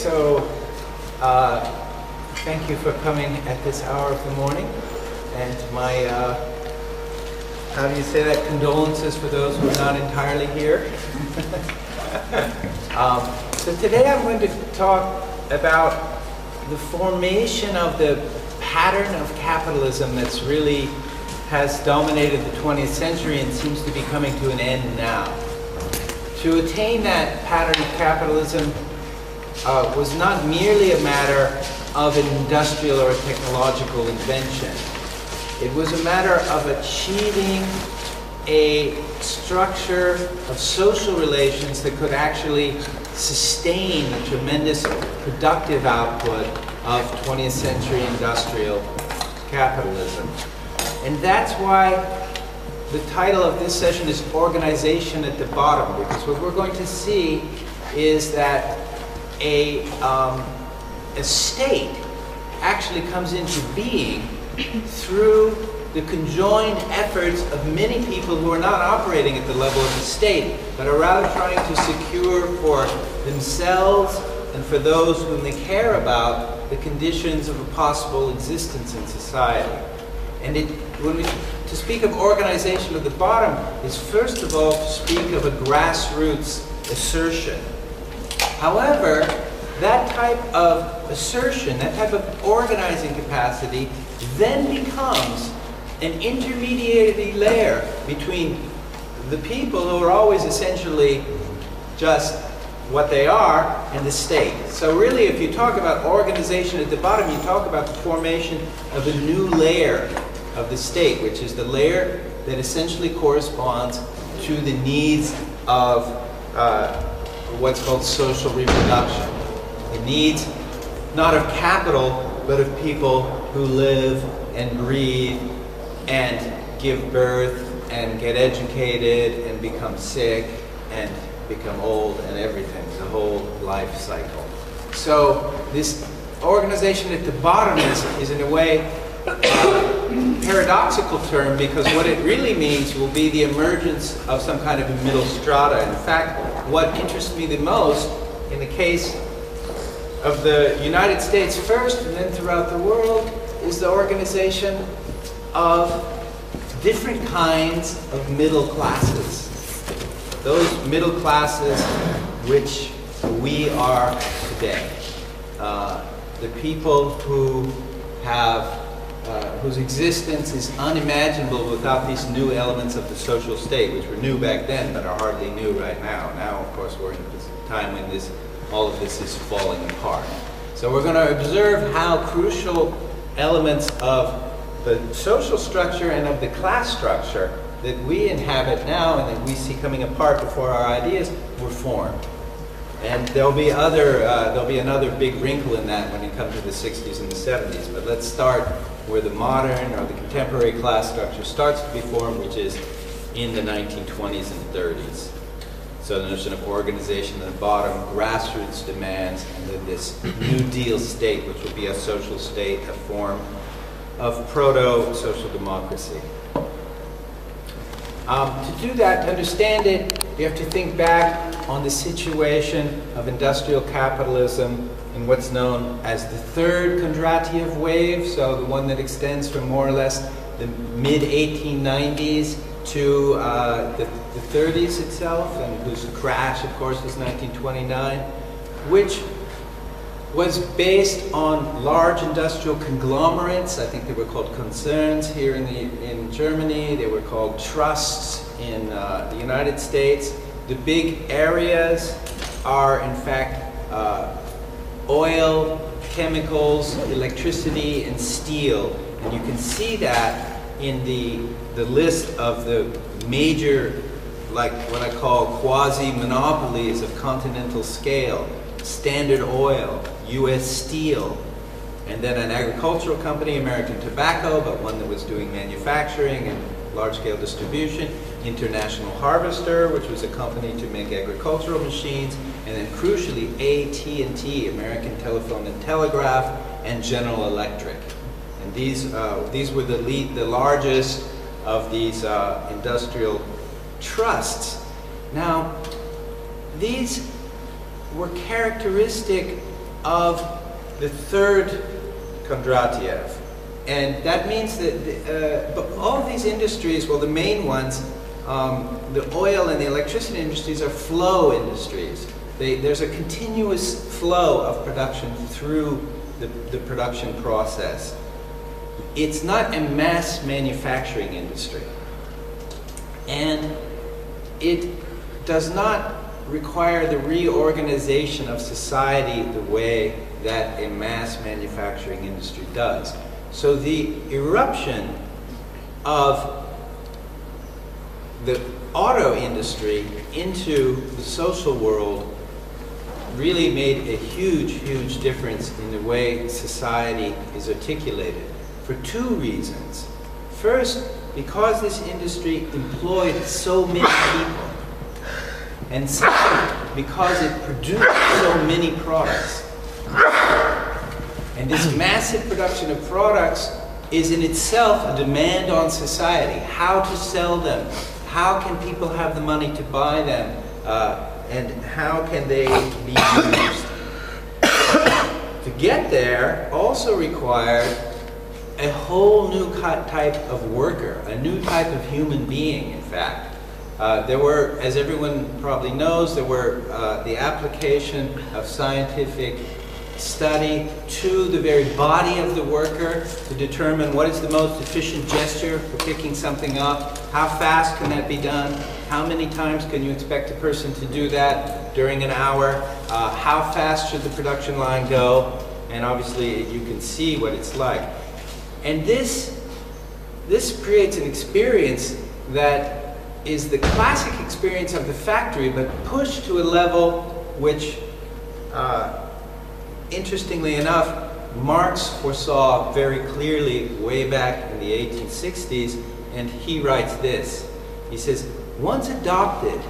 so thank you for coming at this hour of the morning, and my, how do you say that, condolences for those who are not entirely here. So today I'm going to talk about the formation of the pattern of capitalism that's really has dominated the 20th century and seems to be coming to an end now. To attain that pattern of capitalism was not merely a matter of an industrial or a technological invention. It was a matter of achieving a structure of social relations that could actually sustain the tremendous productive output of 20th century industrial capitalism. And that's why the title of this session is Organization at the Bottom, because what we're going to see is that a state actually comes into being through the conjoined efforts of many people who are not operating at the level of the state, but are rather trying to secure for themselves and for those whom they care about the conditions of a possible existence in society. And to speak of organization at the bottom is first of all to speak of a grassroots assertion. However, that type of assertion, that type of organizing capacity, then becomes an intermediary layer between the people who are always essentially just what they are and the state. So really, if you talk about organization at the bottom, you talk about the formation of a new layer of the state, which is the layer that essentially corresponds to the needs of what's called social reproduction. The needs not of capital, but of people who live and breathe and give birth and get educated and become sick and become old and everything, the whole life cycle. So this organization at the bottom is in a way paradoxical term, because what it really means will be the emergence of some kind of a middle strata. In fact, what interests me the most in the case of the United States first and then throughout the world is the organization of different kinds of middle classes. Those middle classes which we are today. The people who have whose existence is unimaginable without these new elements of the social state, which were new back then but are hardly new right now. Now, of course, we're in this time when all of this is falling apart. So we're going to observe how crucial elements of the social structure and of the class structure that we inhabit now and that we see coming apart before our ideas were formed. And there'll be another big wrinkle in that when it comes to the 60s and the 70s. But let's start where the modern or the contemporary class structure starts to be formed, which is in the 1920s and 30s. So the notion of organization at the bottom, grassroots demands, and then this New Deal state, which will be a social state, a form of proto-social democracy. To do that, to understand it, you have to think back on the situation of industrial capitalism in what's known as the third Kondratiev wave, so the one that extends from more or less the mid-1890s to the 30s itself, and whose crash, of course, was 1929, which was based on large industrial conglomerates. I think they were called concerns here in Germany. They were called trusts in the United States. The big areas are, in fact, oil, chemicals, electricity, and steel. And you can see that in the list of the major, like what I call quasi-monopolies of continental scale. Standard Oil, U.S. Steel, and then an agricultural company, American Tobacco, but one that was doing manufacturing and large-scale distribution, International Harvester, which was a company to make agricultural machines, and then crucially AT&T, American Telephone and Telegraph, and General Electric. And these were the largest of these industrial trusts. Now, these were characteristic of the third Kondratiev. And that means that but all of these industries, well, the main ones, the oil and the electricity industries are flow industries. There's a continuous flow of production through the production process. It's not a mass manufacturing industry. And it does not require the reorganization of society the way that a mass manufacturing industry does. So the eruption of the auto industry into the social world really made a huge, huge difference in the way society is articulated for two reasons. First, because this industry employed so many people. And second, because it produced so many products. And this massive production of products is in itself a demand on society. How to sell them, how can people have the money to buy them, and how can they be used. To get there also required a whole new type of worker, a new type of human being, in fact. There were, as everyone probably knows, there were the application of scientific study to the very body of the worker to determine what is the most efficient gesture for picking something up, how fast can that be done, how many times can you expect a person to do that during an hour, how fast should the production line go, and obviously you can see what it's like. And this creates an experience that is the classic experience of the factory, but pushed to a level which, interestingly enough, Marx foresaw very clearly way back in the 1860s, and he writes this. He says, once adopted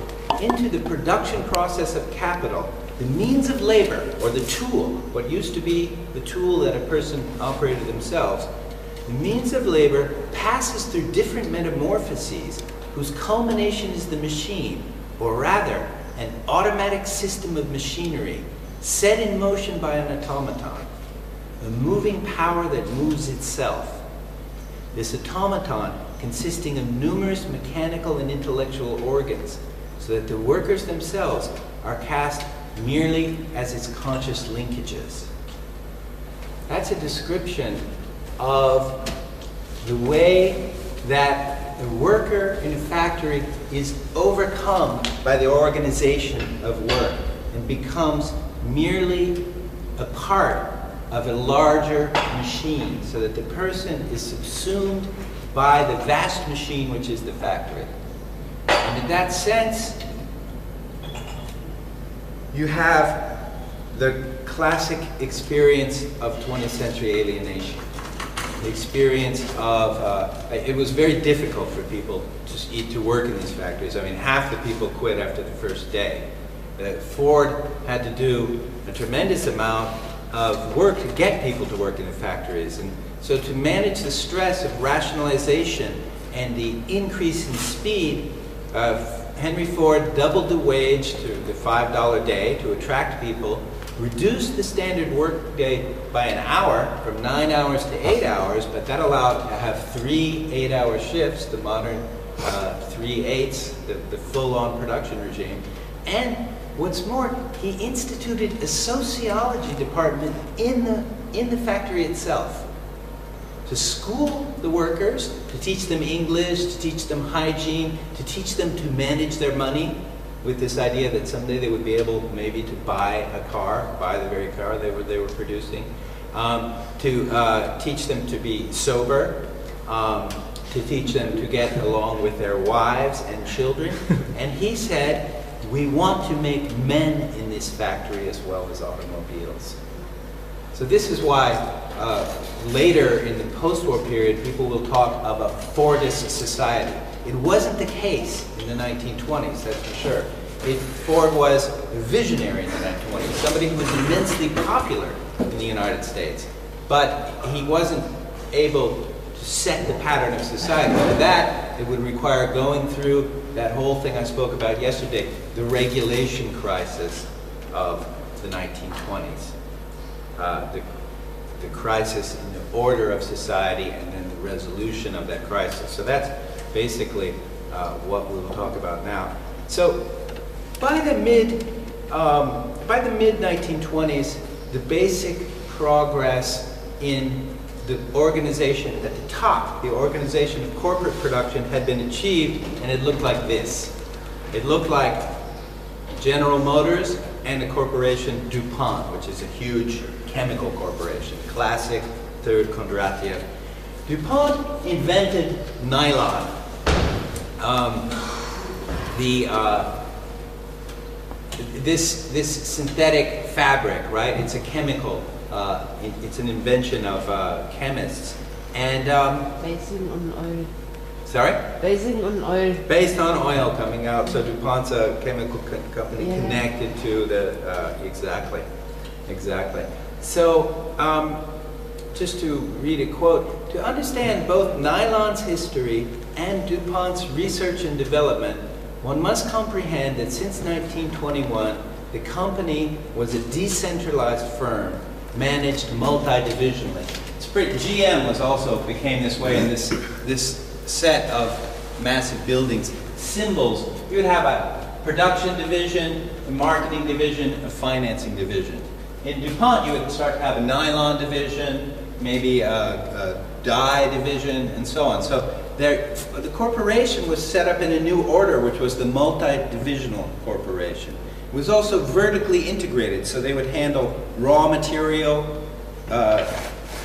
into the production process of capital, the means of labor, or the tool, what used to be the tool that a person operated themselves, the means of labor passes through different metamorphoses whose culmination is the machine, or rather, an automatic system of machinery set in motion by an automaton, a moving power that moves itself. This automaton consisting of numerous mechanical and intellectual organs, so that the workers themselves are cast merely as its conscious linkages. That's a description of the way that the worker in a factory is overcome by the organization of work and becomes merely a part of a larger machine, so that the person is subsumed by the vast machine which is the factory. And in that sense, you have the classic experience of 20th century alienation. The experience of, it was very difficult for people to work in these factories. I mean, half the people quit after the first day. Ford had to do a tremendous amount of work to get people to work in the factories. And so to manage the stress of rationalization and the increase in speed, Henry Ford doubled the wage to the $5 day to attract people, reduced the standard work day by an hour, from 9 hours to 8 hours, but that allowed to have 3 8-hour shifts, the modern 3/8, the full-on production regime. And what's more, he instituted a sociology department in the factory itself to school the workers, to teach them English, to teach them hygiene, to teach them to manage their money, with this idea that someday they would be able maybe to buy a car, buy the very car they were producing, to teach them to be sober, to teach them to get along with their wives and children. And he said, we want to make men in this factory as well as automobiles. So this is why later in the post-war period, people will talk of a Fordist society. It wasn't the case in the 1920s, that's for sure. Ford was a visionary in the 1920s, somebody who was immensely popular in the United States. But he wasn't able to set the pattern of society. For that, it would require going through that whole thing I spoke about yesterday, the regulation crisis of the 1920s. the crisis in the order of society and then the resolution of that crisis. So that's basically what we'll talk about now. So by the mid-1920s, the basic progress in the organization at the top, the organization of corporate production, had been achieved, and it looked like this. It looked like General Motors and the corporation DuPont, which is a huge chemical corporation, classic third Kondratiev. DuPont invented nylon. This synthetic fabric, right? It's a chemical. It's an invention of chemists. And Basing on oil. sorry? Basing on oil. Based on oil coming out. So DuPont's a chemical company connected to the exactly. So just to read a quote, to understand both nylon's history and DuPont's research and development, one must comprehend that since 1921, the company was a decentralized firm managed multi-divisionally. GM became this way in this set of massive buildings. Symbols, you would have a production division, a marketing division, a financing division. In DuPont, you would start to have a nylon division, maybe a dye division, and so on. So the corporation was set up in a new order, which was the multi-divisional corporation. It was also vertically integrated, so they would handle raw material,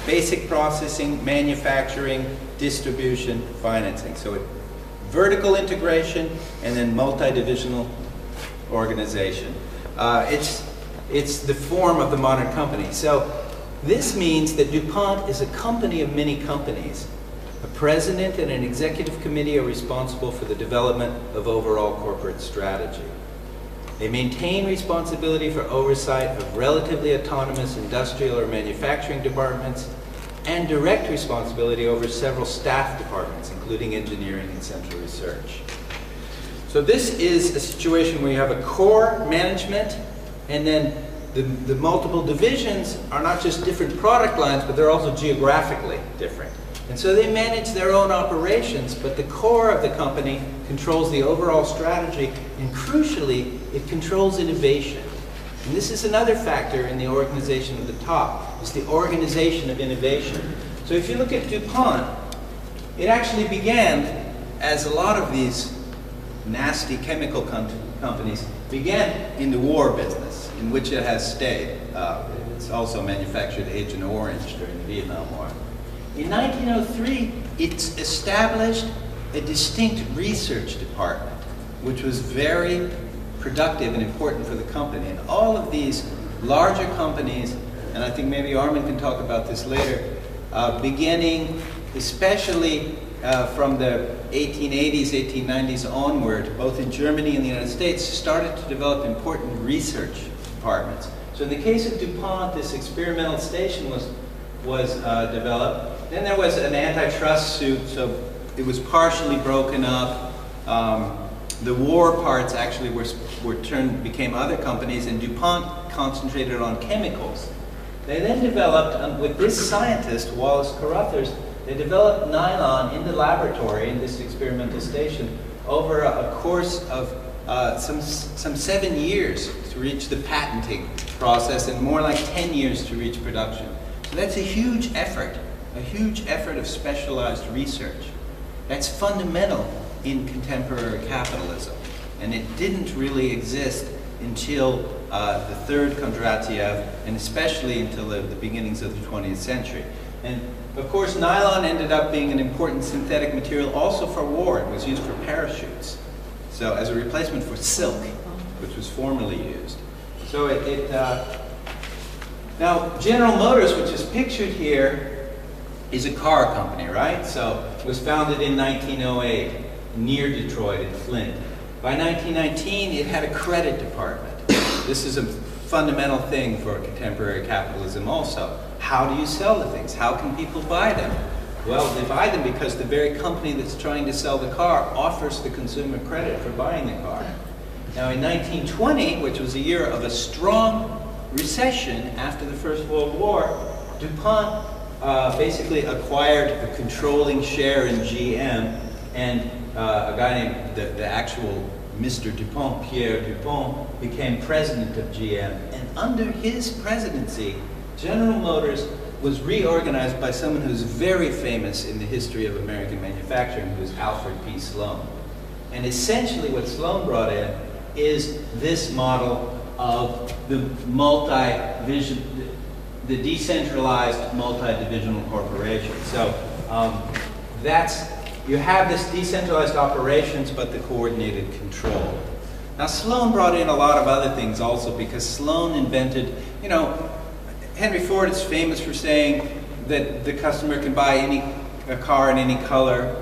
basic processing, manufacturing, distribution, financing. So vertical integration and then multi-divisional organization. It's the form of the modern company. So this means that DuPont is a company of many companies. A president and an executive committee are responsible for the development of overall corporate strategy. They maintain responsibility for oversight of relatively autonomous industrial or manufacturing departments and direct responsibility over several staff departments, including engineering and central research. So this is a situation where you have a core management, and then the multiple divisions are not just different product lines, but they're also geographically different. And so they manage their own operations, but the core of the company controls the overall strategy, and crucially, it controls innovation. And this is another factor in the organization at the top, is the organization of innovation. So if you look at DuPont, it actually began, as a lot of these nasty chemical companies, began in the war business, in which it has stayed. It's also manufactured Agent Orange during the Vietnam War. In 1903, it established a distinct research department, which was very productive and important for the company. And all of these larger companies, and I think maybe Armin can talk about this later, beginning especially from the 1880s, 1890s onward, both in Germany and the United States, started to develop important research departments. So in the case of DuPont, this experimental station was developed. Then there was an antitrust suit, so it was partially broken up. The war parts actually became other companies, and DuPont concentrated on chemicals. They then developed, with this scientist, Wallace Carothers, they developed nylon in the laboratory in this experimental station over a course of some 7 years to reach the patenting process, and more like 10 years to reach production. So that's a huge effort of specialized research. That's fundamental in contemporary capitalism, and it didn't really exist until the third Kondratiev, and especially until the beginnings of the 20th century. And of course, nylon ended up being an important synthetic material also for war. It was used for parachutes, so as a replacement for silk, which was formerly used. So now General Motors, which is pictured here, is a car company, right? So it was founded in 1908 near Detroit in Flint. By 1919, it had a credit department. This is a fundamental thing for contemporary capitalism also. How do you sell the things? How can people buy them? Well, they buy them because the very company that's trying to sell the car offers the consumer credit for buying the car. Now in 1920, which was a year of a strong recession after the First World War, DuPont basically acquired a controlling share in GM, and a guy named the actual Mr. DuPont, Pierre DuPont, became president of GM. And under his presidency, General Motors was reorganized by someone who's very famous in the history of American manufacturing, who is Alfred P. Sloan. And essentially what Sloan brought in is this model of the the decentralized multi-divisional corporation. So you have this decentralized operations, but the coordinated control. Now Sloan brought in a lot of other things also, because Sloan invented, you know, Henry Ford is famous for saying that the customer can buy a car in any color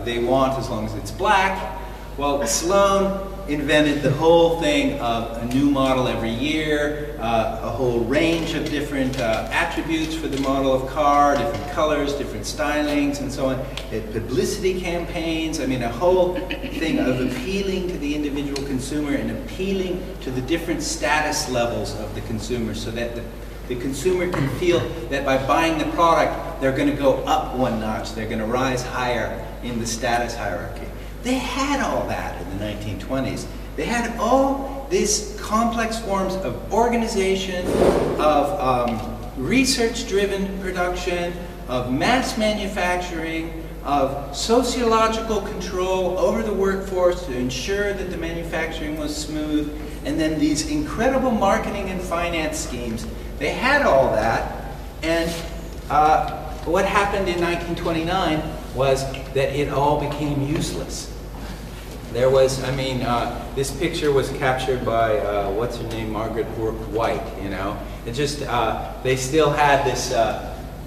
they want as long as it's black. Well, Sloan invented the whole thing of a new model every year, a whole range of different attributes for the model of car, different colors, different stylings, and so on. Publicity campaigns, I mean, a whole thing of appealing to the individual consumer and appealing to the different status levels of the consumer, so that the consumer can feel that by buying the product, they're going to go up one notch, they're going to rise higher in the status hierarchy. They had all that in the 1920s. They had all these complex forms of organization, of research-driven production, of mass manufacturing, of sociological control over the workforce to ensure that the manufacturing was smooth, and then these incredible marketing and finance schemes. They had all that, and what happened in 1929 was that it all became useless. There was, I mean, this picture was captured by, what's her name, Margaret Bourke White, you know. It just, they still had this,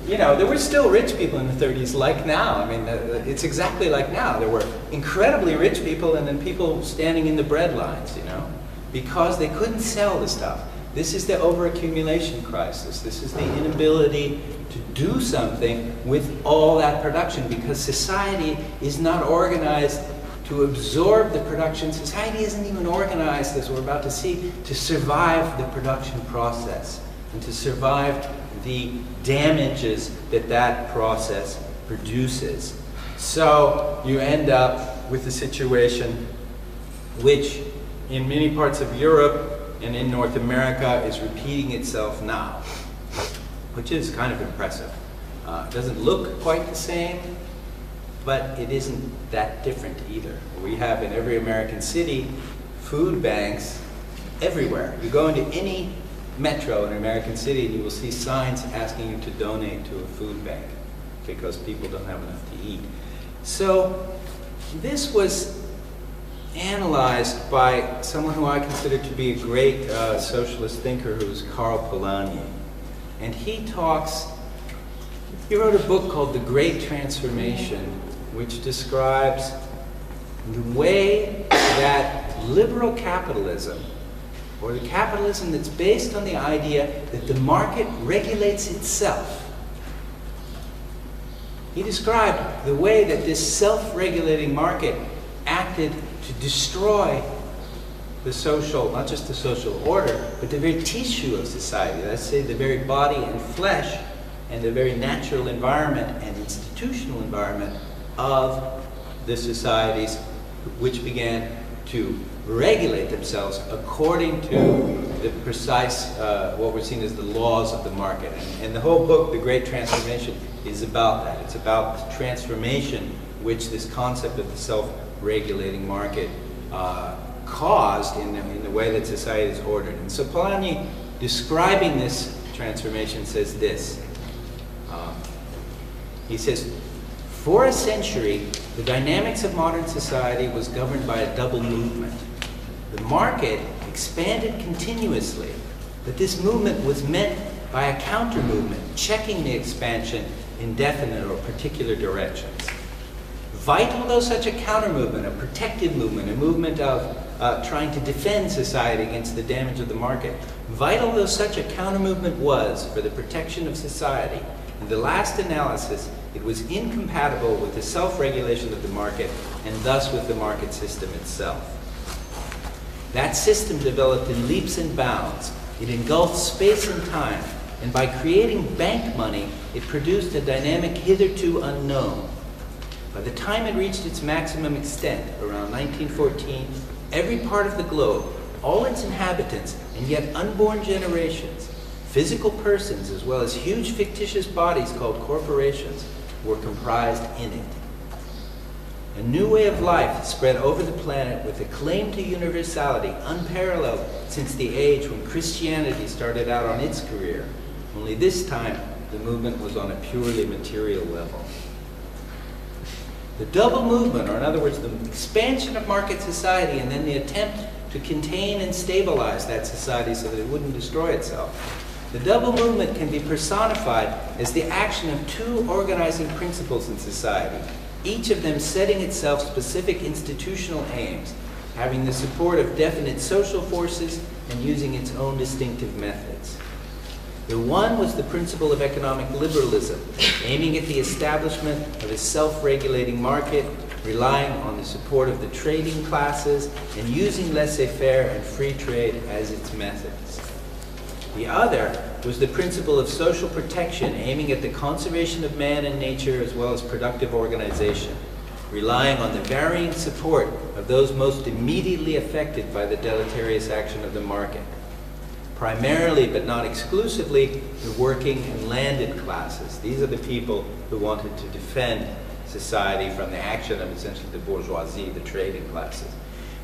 you know, there were still rich people in the 30s like now. I mean, it's exactly like now. There were incredibly rich people and then people standing in the bread lines, you know, because they couldn't sell the stuff. This is the overaccumulation crisis. This is the inability to do something with all that production, because society is not organized to absorb the production. Society isn't even organized, as we're about to see, to survive the production process and to survive the damages that that process produces. So you end up with a situation which in many parts of Europe and in North America is repeating itself now, which is kind of impressive. It doesn't look quite the same, but it isn't that different either. We have in every American city food banks everywhere. You go into any metro in an American city and you will see signs asking you to donate to a food bank because people don't have enough to eat. So this was analyzed by someone who I consider to be a great socialist thinker, who's Karl Polanyi. And he wrote a book called The Great Transformation, which describes the way that liberal capitalism, or the capitalism that's based on the idea that the market regulates itself. He described the way that this self-regulating market acted to destroy the social, not just the social order, but the very tissue of society. Let's say the very body and flesh and the very natural environment and institutional environment of the societies, which began to regulate themselves according to the precise, what we're seeing as the laws of the market. And the whole book, The Great Transformation, is about that. It's about the transformation which this concept of the self-regulating market caused in the way that society is ordered. And so Polanyi, describing this transformation, says this. He says, for a century, the dynamics of modern society was governed by a double movement. The market expanded continuously, but this movement was met by a counter-movement, checking the expansion in definite or particular directions. Vital though such a counter-movement, a protective movement, a movement of trying to defend society against the damage of the market, vital though such a counter-movement was for the protection of society, in the last analysis, it was incompatible with the self-regulation of the market and thus with the market system itself. That system developed in leaps and bounds, It engulfed space and time, and by creating bank money, it produced a dynamic hitherto unknown. By the time it reached its maximum extent, around 1914, every part of the globe, all its inhabitants, and yet unborn generations, physical persons as well as huge fictitious bodies called corporations, were comprised in it. A new way of life spread over the planet with a claim to universality unparalleled since the age when Christianity started out on its career. Only this time, the movement was on a purely material level. The double movement, or in other words, the expansion of market society and then the attempt to contain and stabilize that society so that it wouldn't destroy itself. The double movement can be personified as the action of two organizing principles in society, each of them setting itself specific institutional aims, having the support of definite social forces and using its own distinctive methods. The one was the principle of economic liberalism, aiming at the establishment of a self-regulating market, relying on the support of the trading classes, and using laissez-faire and free trade as its methods. The other was the principle of social protection, aiming at the conservation of man and nature as well as productive organization, relying on the varying support of those most immediately affected by the deleterious action of the market. Primarily, but not exclusively, the working and landed classes. These are the people who wanted to defend society from the action of essentially the bourgeoisie, the trading classes,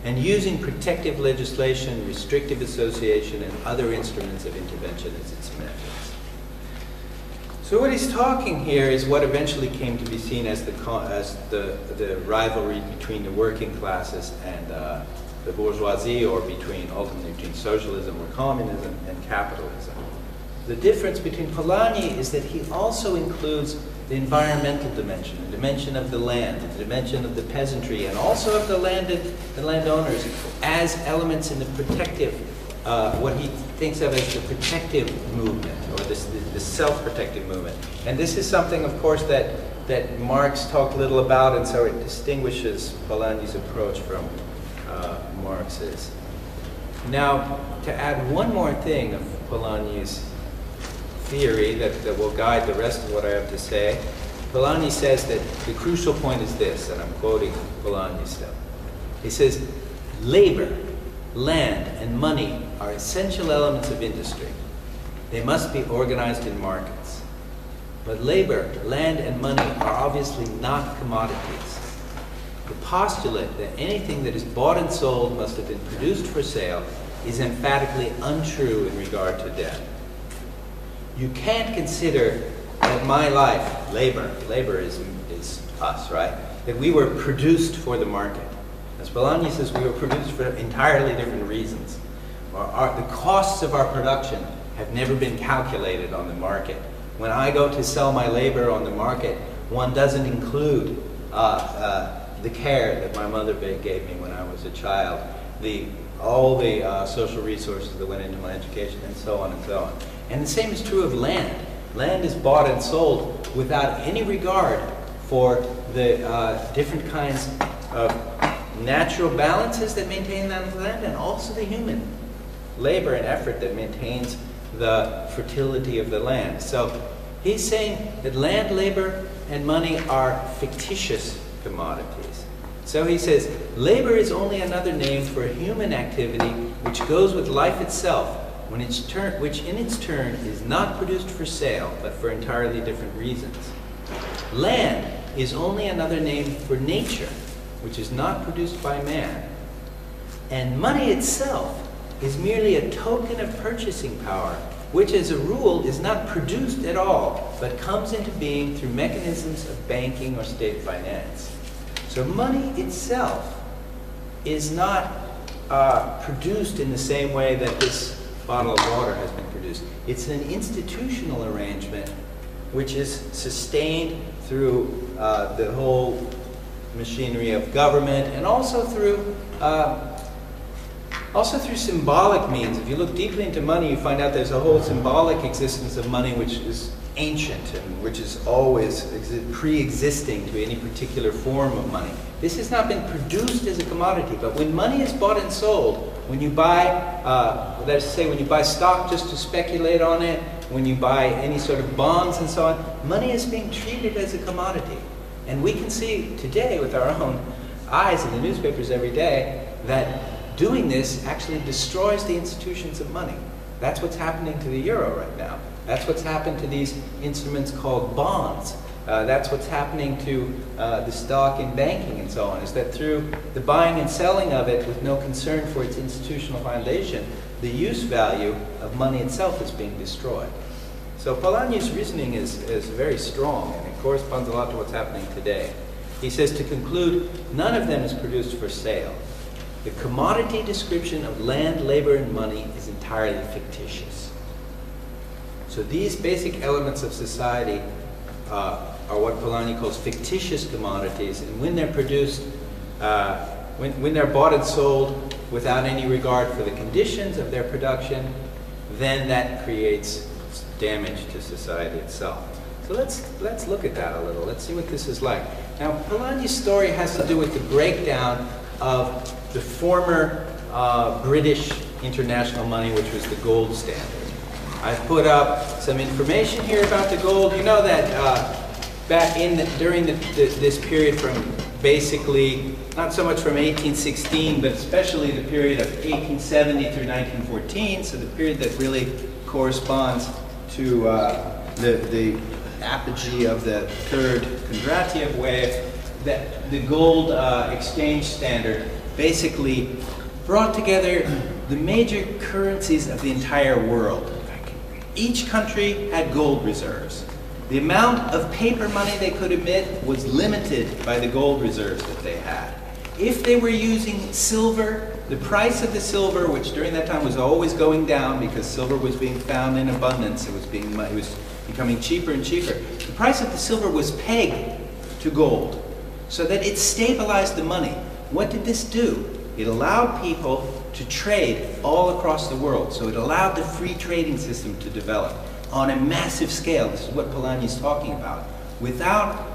and using protective legislation, restrictive association, and other instruments of intervention as its methods. So what he's talking here is what eventually came to be seen as the rivalry between the working classes and the bourgeoisie, or ultimately between socialism or communism and capitalism. The difference between Polanyi is that he also includes the environmental dimension, the dimension of the land, the dimension of the peasantry, and also of the landowners as elements in the protective, what he thinks of as the protective movement, or the self-protective movement. And this is something, of course, that Marx talked little about, and so it distinguishes Polanyi's approach from Marx's. Now, to add one more thing of Polanyi's theory that will guide the rest of what I have to say, Polanyi says that the crucial point is this, and I'm quoting Polanyi still. He says, labor, land, and money are essential elements of industry. They must be organized in markets. But labor, land, and money are obviously not commodities. The postulate that anything that is bought and sold must have been produced for sale is emphatically untrue in regard to death. You can't consider that my life, labor is us, right? That we were produced for the market. As Polanyi says, we were produced for entirely different reasons. The costs of our production have never been calculated on the market. When I go to sell my labor on the market, one doesn't include the care that my mother gave me when I was a child, all the social resources that went into my education, and so on and so on. And the same is true of land. Land is bought and sold without any regard for the different kinds of natural balances that maintain that land, and also the human labor and effort that maintains the fertility of the land. So he's saying that land, labor, and money are fictitious commodities. So he says, labor is only another name for a human activity which goes with life itself, which in its turn is not produced for sale, but for entirely different reasons. Land is only another name for nature, which is not produced by man. And money itself is merely a token of purchasing power, which as a rule is not produced at all, but comes into being through mechanisms of banking or state finance. So money itself is not produced in the same way that this bottle of water has been produced. It's an institutional arrangement which is sustained through the whole machinery of government, and also through symbolic means. If you look deeply into money, you find out there's a whole symbolic existence of money which is ancient and which is always pre-existing to any particular form of money. This has not been produced as a commodity, but when money is bought and sold, when you buy, let's say when you buy stock just to speculate on it, when you buy any sort of bonds and so on, money is being treated as a commodity. And we can see today with our own eyes in the newspapers every day that doing this actually destroys the institutions of money. That's what's happening to the euro right now. That's what's happened to these instruments called bonds. That's what's happening to the stock in banking and so on, is that through the buying and selling of it with no concern for its institutional foundation, the use value of money itself is being destroyed. So Polanyi's reasoning is very strong, and it corresponds a lot to what's happening today. He says, to conclude, none of them is produced for sale. The commodity description of land, labor, and money is entirely fictitious. So these basic elements of society are what Polanyi calls fictitious commodities, and when they're produced, when they're bought and sold without any regard for the conditions of their production, then that creates damage to society itself. So let's look at that a little. Let's see what this is like. Now, Polanyi's story has to do with the breakdown of the former British international money, which was the gold standard. I've put up some information here about the gold. You know that back during this period from basically, not so much from 1816, but especially the period of 1870 through 1914, so the period that really corresponds to the apogee of the third Kondratiev wave, that the gold exchange standard basically brought together the major currencies of the entire world. Each country had gold reserves. The amount of paper money they could emit was limited by the gold reserves that they had. If they were using silver, the price of the silver, which during that time was always going down because silver was being found in abundance, it was becoming cheaper and cheaper. The price of the silver was pegged to gold so that it stabilized the money. What did this do? It allowed people to trade all across the world. So it allowed the free trading system to develop on a massive scale. This is what Polanyi is talking about. Without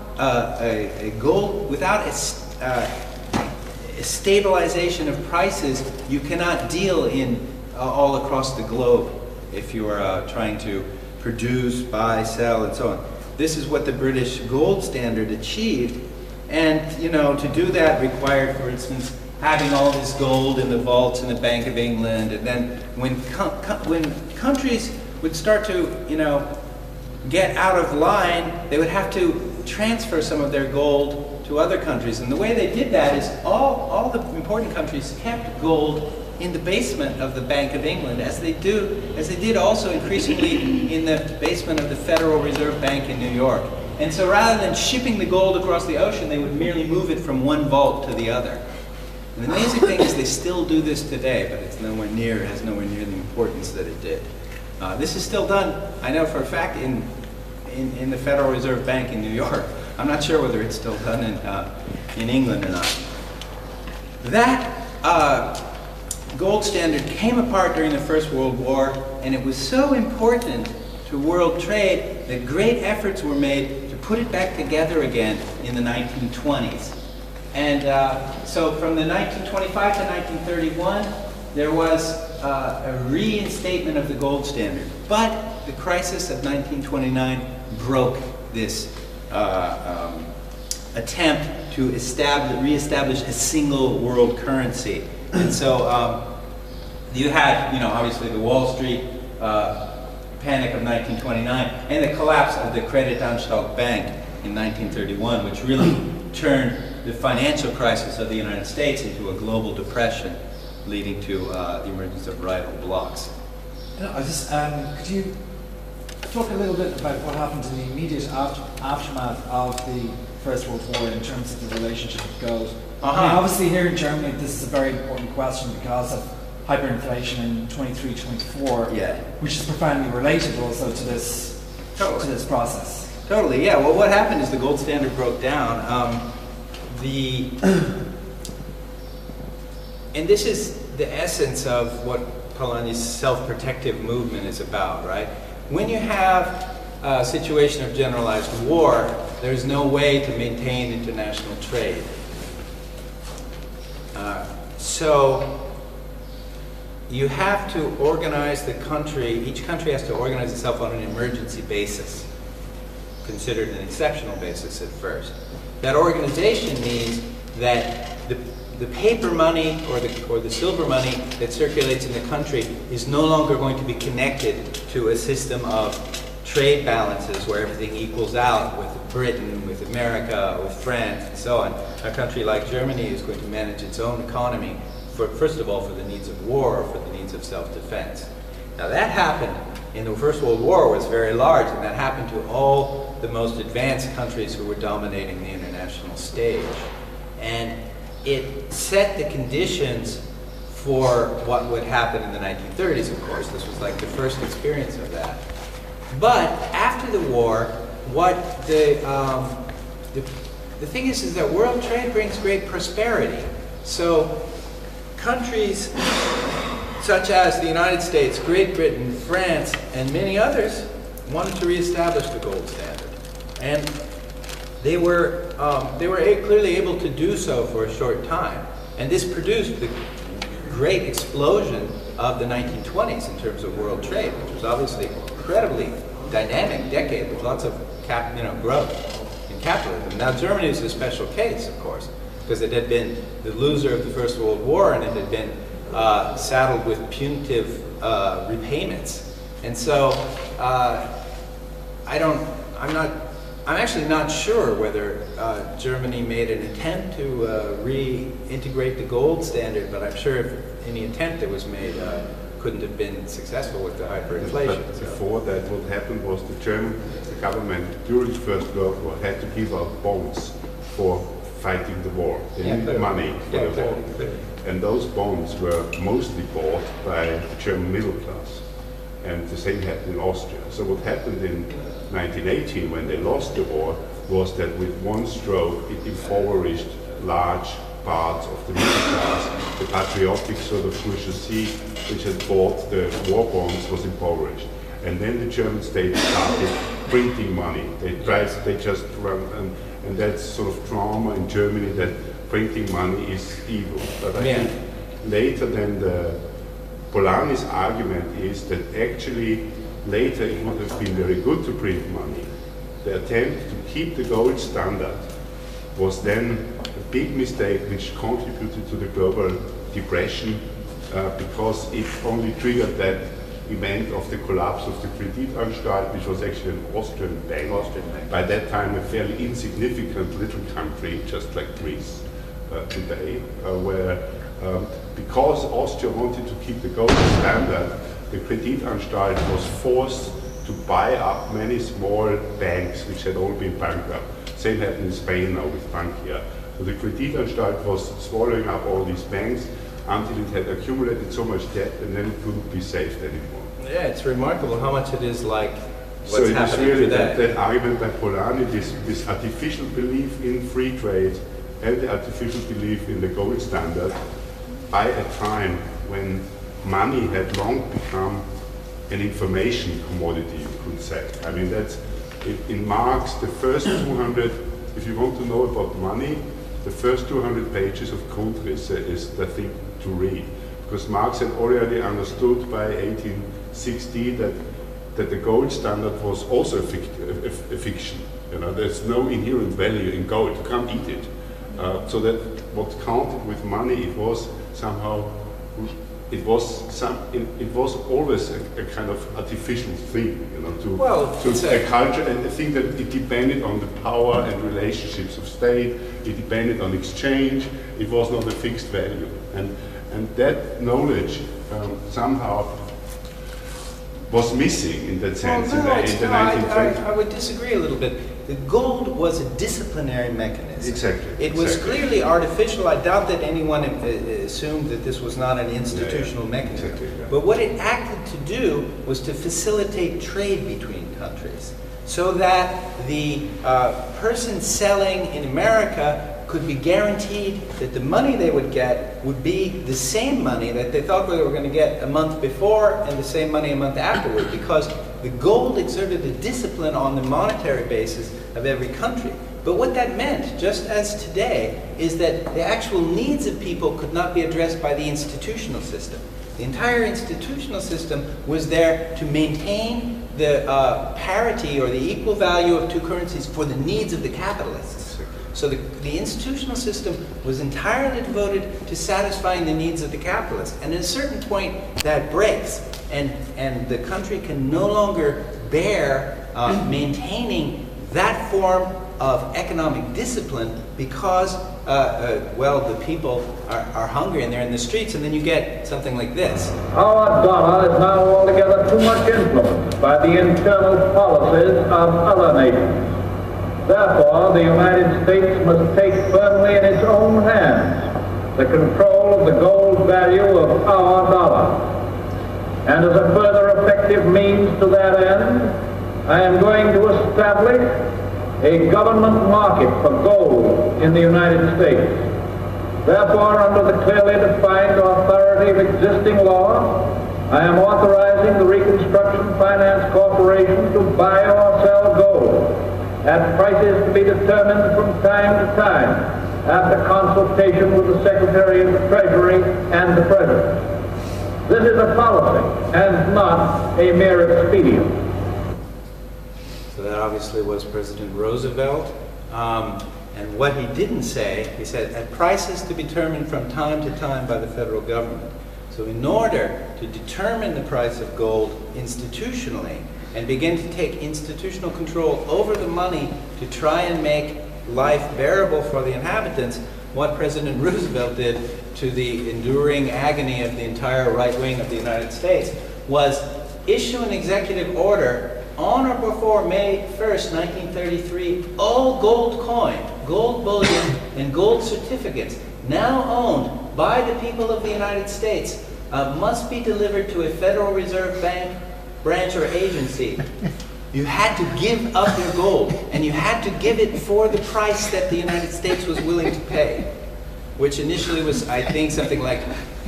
without a stabilization of prices, you cannot deal in all across the globe if you are trying to produce, buy, sell, and so on. This is what the British gold standard achieved. And, you know, to do that required, for instance, having all this gold in the vaults in the Bank of England. And then when countries would start to, you know, get out of line, they would have to transfer some of their gold to other countries. And the way they did that is all the important countries kept gold in the basement of the Bank of England, as they did also increasingly in the basement of the Federal Reserve Bank in New York. And so rather than shipping the gold across the ocean, they would merely move it from one vault to the other. And the amazing thing is they still do this today, but it's has nowhere near the importance that it did. This is still done, I know for a fact, in the Federal Reserve Bank in New York. I'm not sure whether it's still done in England or not. That gold standard came apart during the First World War, and it was so important to world trade that great efforts were made to put it back together again in the 1920s. And so from the 1925 to 1931, there was a reinstatement of the gold standard. But the crisis of 1929 broke this attempt to reestablish a single world currency. And so you had, you know, obviously the Wall Street panic of 1929 and the collapse of the Creditanstalt Bank in 1931, which really turned the financial crisis of the United States into a global depression, leading to the emergence of rival blocs. Could you talk a little bit about what happened in the immediate aftermath of the First World War in terms of the relationship with gold? I mean, obviously here in Germany this is a very important question because of hyperinflation in 23-24, which is profoundly related also to this, to this process. Totally, yeah. Well, what happened is the gold standard broke down. And this is the essence of what Polanyi's self-protective movement is about, right? When you have a situation of generalized war, there's no way to maintain international trade. So you have to organize the country, each country has to organize itself on an emergency basis, considered an exceptional basis at first. That organization means that the paper money or the silver money that circulates in the country is no longer going to be connected to a system of trade balances where everything equals out with Britain, with America, with France, and so on. A country like Germany is going to manage its own economy, first of all, for the needs of war, or for the needs of self-defense. Now that happened in the First World War, was very large, and that happened to all the most advanced countries who were dominating the international stage. And it set the conditions for what would happen in the 1930s, of course. This was like the first experience of that. But after the war, what the thing is that world trade brings great prosperity. So countries such as the United States, Great Britain, France, and many others wanted to reestablish the gold standard. And they were clearly able to do so for a short time. And this produced the great explosion of the 1920s in terms of world trade, which was obviously incredibly dynamic decade with lots of growth in capitalism. Now Germany is a special case, of course, because it had been the loser of the First World War, and it had been saddled with punitive repayments. And so I'm actually not sure whether Germany made an attempt to reintegrate the gold standard, but I'm sure if any attempt that was made couldn't have been successful with the hyperinflation. But before that, what happened was the German government during the First World War had to give out bonds for fighting the war. They needed money for the war. And those bonds were mostly bought by the German middle class. And the same happened in Austria. So what happened in 1918, when they lost the war, was that with one stroke it impoverished large parts of the middle class. The patriotic sort of bourgeoisie which had bought the war bonds was impoverished. And then the German state started printing money. They just run, and that's sort of trauma in Germany, that printing money is evil. But I think later then the Polanyi's argument is that actually later it would have been very good to print money. The attempt to keep the gold standard was then a big mistake which contributed to the global depression because it only triggered that event of the collapse of the Kreditanstalt, which was actually an Austrian bank. By that time a fairly insignificant little country, just like Greece today, where because Austria wanted to keep the gold standard, the Kreditanstalt was forced to buy up many small banks which had all been bankrupt. Same happened in Spain now with Bankia. So the Kreditanstalt was swallowing up all these banks until it had accumulated so much debt, and then it couldn't be saved anymore. Yeah, it's remarkable how much it is like what's so happening really today. that argument by Polanyi, this artificial belief in free trade and the artificial belief in the gold standard by a time when money had long become an information commodity, you could say. I mean, that's, in Marx, the first 200, if you want to know about money, the first 200 pages of Grundrisse is the thing to read. Because Marx had already understood by 1860 that the gold standard was also a fiction. You know, there's no inherent value in gold, you can't eat it. So that what counted with money, it was somehow, it was always a kind of artificial thing, you know, to a culture, and I think that it depended on the power and relationships of state, it depended on exchange, it was not a fixed value. And that knowledge somehow was missing in that sense in the 1920s. I would disagree a little bit. The gold was a disciplinary mechanism. Exactly. It was clearly artificial. I doubt that anyone assumed that this was not an institutional mechanism. Exactly, yeah. But what it acted to do was to facilitate trade between countries, so that the person selling in America could be guaranteed that the money they would get would be the same money that they thought they were going to get a month before and the same money a month afterward, because the gold exerted a discipline on the monetary basis of every country. But what that meant, just as today, is that the actual needs of people could not be addressed by the institutional system. The entire institutional system was there to maintain the parity or the equal value of two currencies for the needs of the capitalists. So the institutional system was entirely devoted to satisfying the needs of the capitalists. And at a certain point, that breaks, and the country can no longer bear maintaining that form of economic discipline because, well, the people are hungry and they're in the streets, and then you get something like this. Our dollar is now altogether too much influenced by the internal policies of other nations. Therefore, the United States must take firmly in its own hands the control of the gold value of our dollar. And as a further effective means to that end, I am going to establish a government market for gold in the United States. Therefore, under the clearly defined authority of existing law, I am authorizing the Reconstruction Finance Corporation to buy or sell gold at prices to be determined from time to time after consultation with the Secretary of the Treasury and the President. This is a policy and not a mere expedient. So that obviously was President Roosevelt. And what he didn't say, he said, at prices to be determined from time to time by the federal government. So in order to determine the price of gold institutionally and begin to take institutional control over the money to try and make life bearable for the inhabitants, what President Roosevelt did to the enduring agony of the entire right wing of the United States was issue an executive order on or before May 1st, 1933, all gold coin, gold bullion, and gold certificates now owned by the people of the United States must be delivered to a Federal Reserve Bank branch or agency. You had to give up your gold, and you had to give it for the price that the United States was willing to pay, which initially was, I think, something like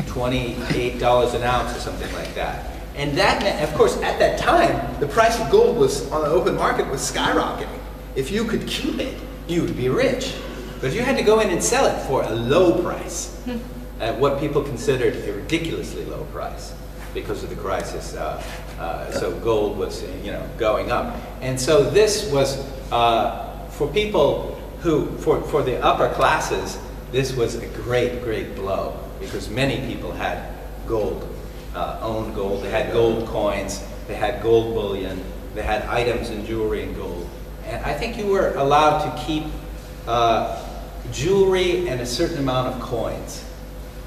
$28 an ounce or something like that. And that meant, of course, at that time, the price of gold was on the open market was skyrocketing. If you could keep it, you would be rich. But you had to go in and sell it for a low price, at what people considered a ridiculously low price because of the crisis. So gold was, going up. And so this was, for people who, for the upper classes, this was a great, great blow because many people had gold. Owned gold, they had gold coins, they had gold bullion, they had items and jewelry in gold. And I think you were allowed to keep jewelry and a certain amount of coins.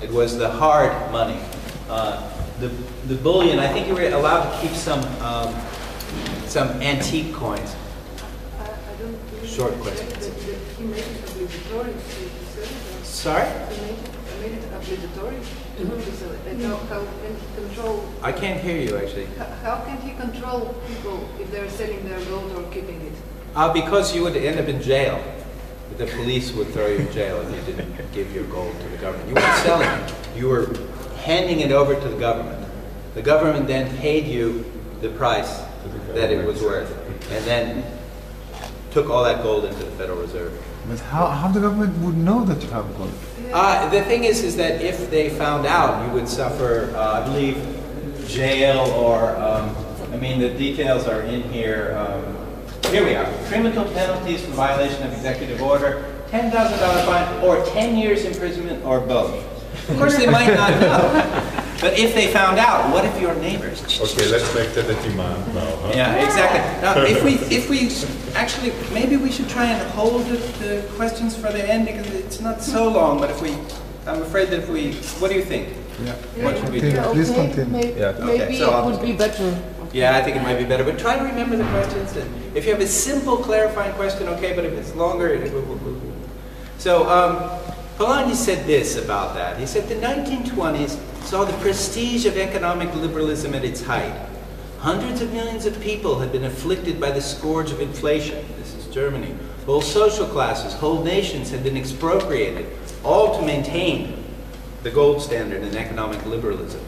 It was the hard money. The bullion, I think you were allowed to keep some antique coins. I don't think Short question. He made it obligatory. Sorry? He made it obligatory. How can he control? I can't hear you actually. How can he control people if they're selling their gold or keeping it? Because you would end up in jail. The police would throw you in jail if you didn't give your gold to the government. You weren't selling it. You were handing it over to the government. The government then paid you the price that it was worth, and then took all that gold into the Federal Reserve. But how the government would know that you have gold? The thing is that if they found out, you would suffer, I believe, jail or, the details are in here. Here we are. Criminal penalties for violation of executive order, $10,000 fine, or 10 years imprisonment, or both. Of course, they might not know. But if they found out, what if your neighbors? Okay, let's make that a demand now. Huh? Yeah, exactly. Now, if we actually, maybe we should try and hold the questions for the end because it's not so long. But I'm afraid that what do you think? Yeah. What should we do? Please continue. Maybe Okay, so it would be better. Yeah, I think it might be better. But try to remember the questions. And if you have a simple, clarifying question, okay. But if it's longer, so Polanyi said this about that. He said the 1920s saw the prestige of economic liberalism at its height. Hundreds of millions of people had been afflicted by the scourge of inflation. This is Germany. Whole social classes, whole nations had been expropriated, all to maintain the gold standard in economic liberalism.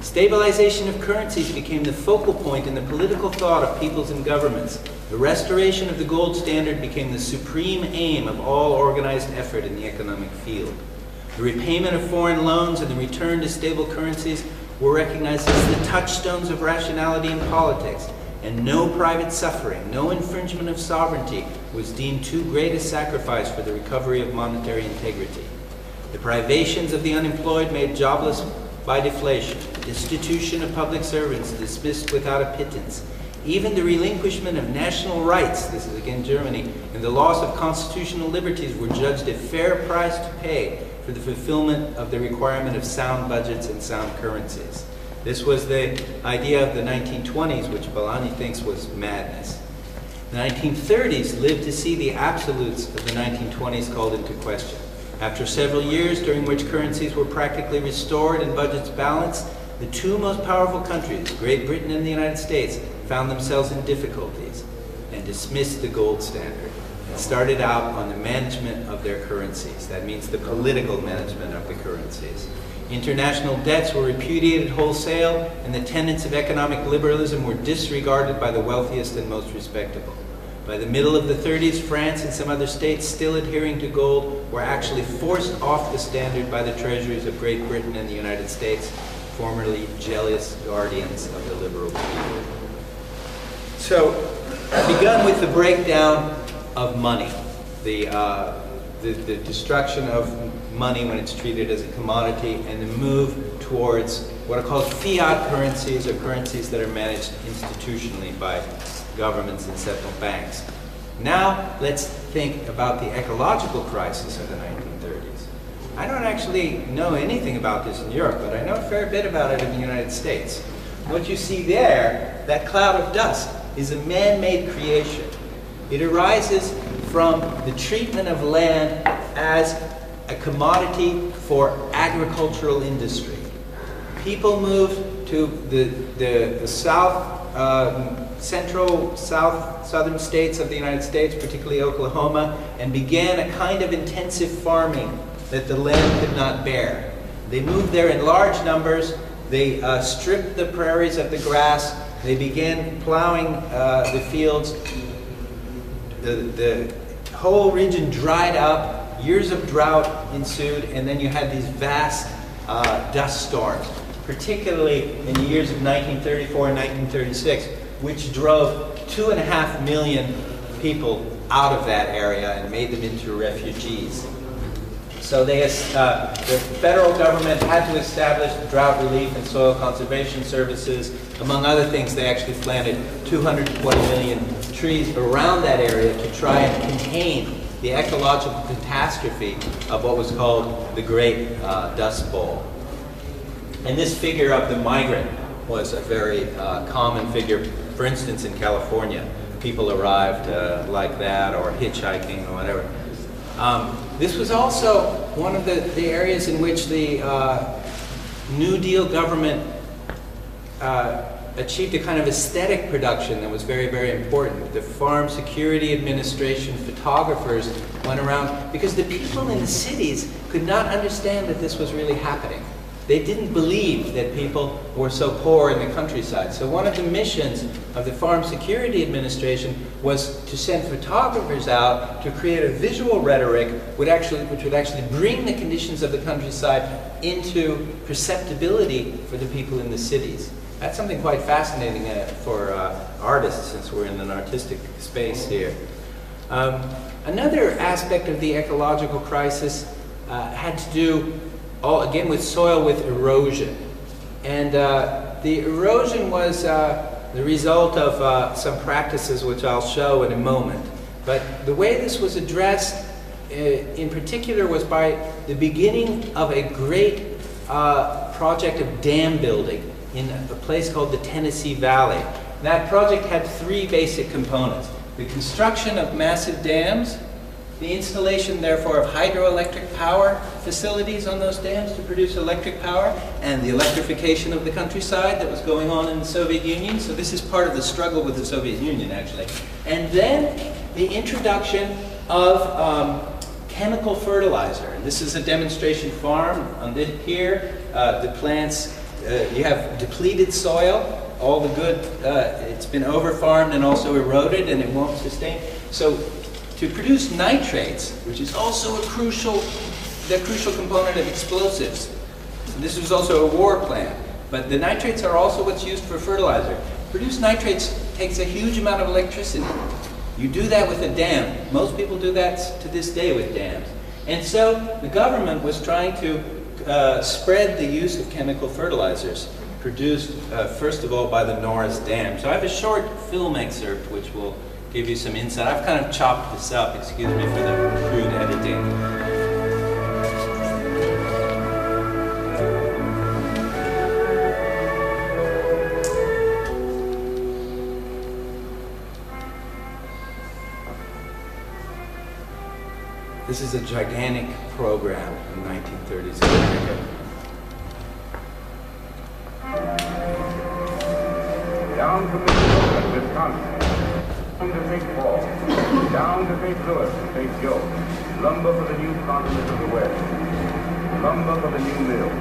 Stabilization of currencies became the focal point in the political thought of peoples and governments. The restoration of the gold standard became the supreme aim of all organized effort in the economic field. The repayment of foreign loans and the return to stable currencies were recognized as the touchstones of rationality in politics, and no private suffering, no infringement of sovereignty was deemed too great a sacrifice for the recovery of monetary integrity. The privations of the unemployed made jobless by deflation, the destitution of public servants dismissed without a pittance, even the relinquishment of national rights, this is again Germany, and the loss of constitutional liberties were judged a fair price to pay for the fulfillment of the requirement of sound budgets and sound currencies. This was the idea of the 1920s, which Polanyi thinks was madness. The 1930s lived to see the absolutes of the 1920s called into question. After several years during which currencies were practically restored and budgets balanced, the two most powerful countries, Great Britain and the United States, found themselves in difficulties and dismissed the gold standard and started out on the management of their currencies. That means the political management of the currencies. International debts were repudiated wholesale, and the tenets of economic liberalism were disregarded by the wealthiest and most respectable. By the middle of the 30s, France and some other states still adhering to gold were actually forced off the standard by the treasuries of Great Britain and the United States, formerly jealous guardians of the liberal period. So, I've begun with the breakdown of money, the destruction of money when it's treated as a commodity, and the move towards what are called fiat currencies, or currencies that are managed institutionally by governments and central banks. Now, let's think about the ecological crisis of the 1930s. I don't actually know anything about this in Europe, but I know a fair bit about it in the United States. What you see there, that cloud of dust, is a man-made creation. It arises from the treatment of land as a commodity for agricultural industry. People moved to the southern states of the United States, particularly Oklahoma, and began a kind of intensive farming that the land could not bear. They moved there in large numbers. They stripped the prairies of the grass. They began plowing the fields. The whole region dried up. Years of drought ensued, and then you had these vast dust storms, particularly in the years of 1934 and 1936, which drove 2.5 million people out of that area and made them into refugees. So the federal government had to establish drought relief and soil conservation services. Among other things, they actually planted 220 million trees around that area to try and contain the ecological catastrophe of what was called the Great Dust Bowl. And this figure of the migrant was a very common figure. For instance, in California, people arrived like that, or hitchhiking, or whatever. This was also one of the areas in which the New Deal government achieved a kind of aesthetic production that was very, very important. The Farm Security Administration photographers went around because the people in the cities could not understand that this was really happening. They didn't believe that people were so poor in the countryside. So one of the missions of the Farm Security Administration was to send photographers out to create a visual rhetoric which would actually bring the conditions of the countryside into perceptibility for the people in the cities. That's something quite fascinating for artists, since we're in an artistic space here. Another aspect of the ecological crisis had to do, again, with soil, with erosion. And the erosion was the result of some practices which I'll show in a moment. But the way this was addressed in particular was by the beginning of a great project of dam building in a place called the Tennessee Valley. That project had three basic components: the construction of massive dams, the installation, therefore, of hydroelectric power facilities on those dams to produce electric power, and the electrification of the countryside that was going on in the Soviet Union. So this is part of the struggle with the Soviet Union, actually. And then the introduction of chemical fertilizer. And this is a demonstration farm. On here, the plants, you have depleted soil, all the good, it's been over-farmed and also eroded, and it won't sustain. So to produce nitrates, which is also the crucial component of explosives. This was also a war plan. But the nitrates are also what's used for fertilizer. Produce nitrates takes a huge amount of electricity. You do that with a dam. Most people do that to this day with dams. And so the government was trying to spread the use of chemical fertilizers produced, first of all, by the Norris Dam. So I have a short film excerpt which will give you some insight. I've kind of chopped this up, excuse me for the crude editing. This is a gigantic program in 1930s America. Down to Minnesota, Wisconsin, down to St. Paul, down to St. Louis, St. Joe, lumber for the new continent of the West, lumber for the new mill.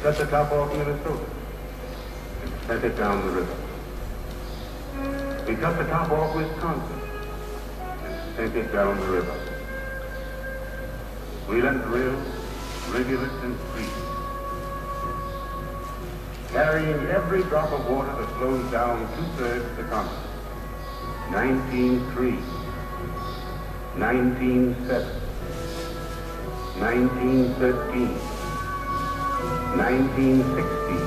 Cut the top off Minnesota and sent it down the river. We cut the top off Wisconsin and sent it down the river. We lent rills, rivulets, and streams, carrying every drop of water that flows down 2/3 the continent. 1903, 1907, 1913, 1960,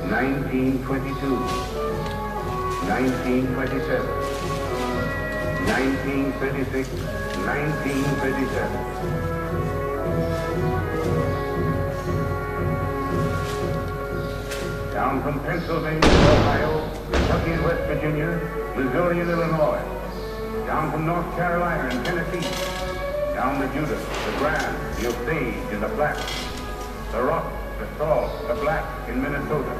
1922, 1927, 1936, 1937. Down from Pennsylvania to Ohio, Kentucky and West Virginia, Missouri and Illinois. Down from North Carolina and Tennessee. Down the Judith, the Grand, the Osage, and the Platte. The Rock, the Salt, the Black in Minnesota.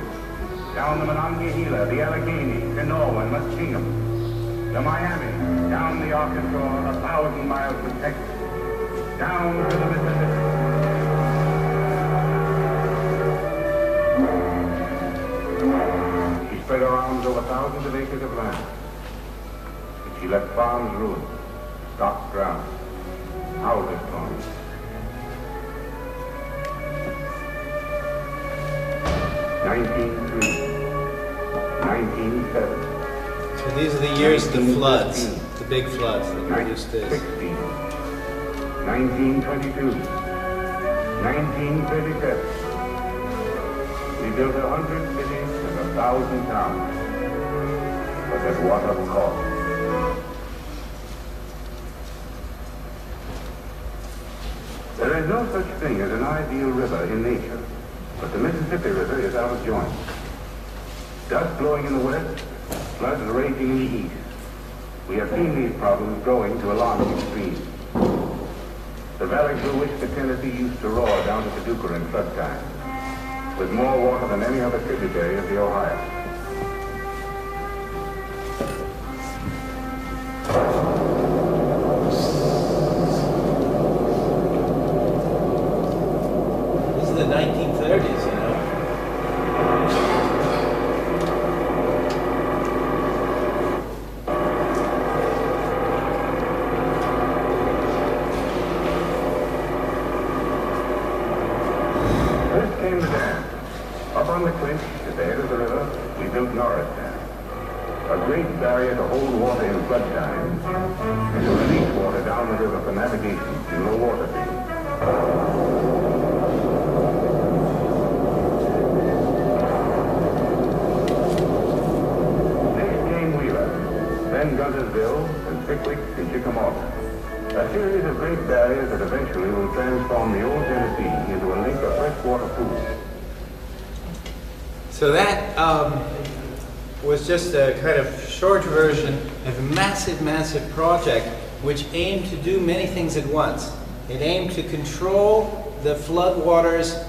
Down the Monongahela, the Allegheny, Kanawha, and Muskingum. The Miami, down the Arkansas, 1,000 miles to Texas. Down to the Mississippi. She spread her arms over thousands of acres of land. And she left farms ruined, stocks drowned, houses torn. 1903, 1907. So these are the years of the floods, the big floods that produced this. 1922, 1937. We built 100 cities and 1,000 towns. But at what a cost? There is no such thing as an ideal river in nature. But the Mississippi River is out of joint. Dust blowing in the west, floods raging in the east. We have seen these problems growing to alarming extremes. The valley through which the Tennessee used to roar down to Paducah in flood time, with more water than any other tributary of the Ohio. This is the 1930s, you know. First came the dam. Up on the clinch, at the head of the river, we built Norris Dam. A great barrier to hold water in flood time and to release water down the river for navigation in low water fields. Next came Wheeler, then Guntersville, and Pickwick and Chickamauga. A series of great barriers that eventually will transform the old Tennessee into a lake of freshwater pools. So that was just a kind of short version of a massive, massive project which aimed to do many things at once. It aimed to control the floodwaters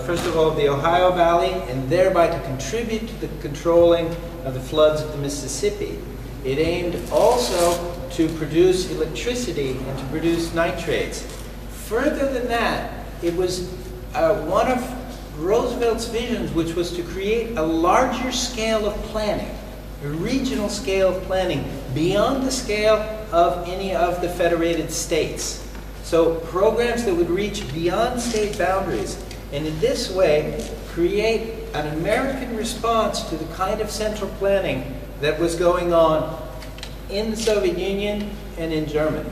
first of all, of the Ohio Valley, and thereby to contribute to the controlling of the floods of the Mississippi. It aimed also to produce electricity and to produce nitrates. Further than that, it was one of Roosevelt's visions, which was to create a larger scale of planning, a regional scale of planning, beyond the scale of any of the federated states. So programs that would reach beyond state boundaries, and in this way create an American response to the kind of central planning that was going on in the Soviet Union and in Germany.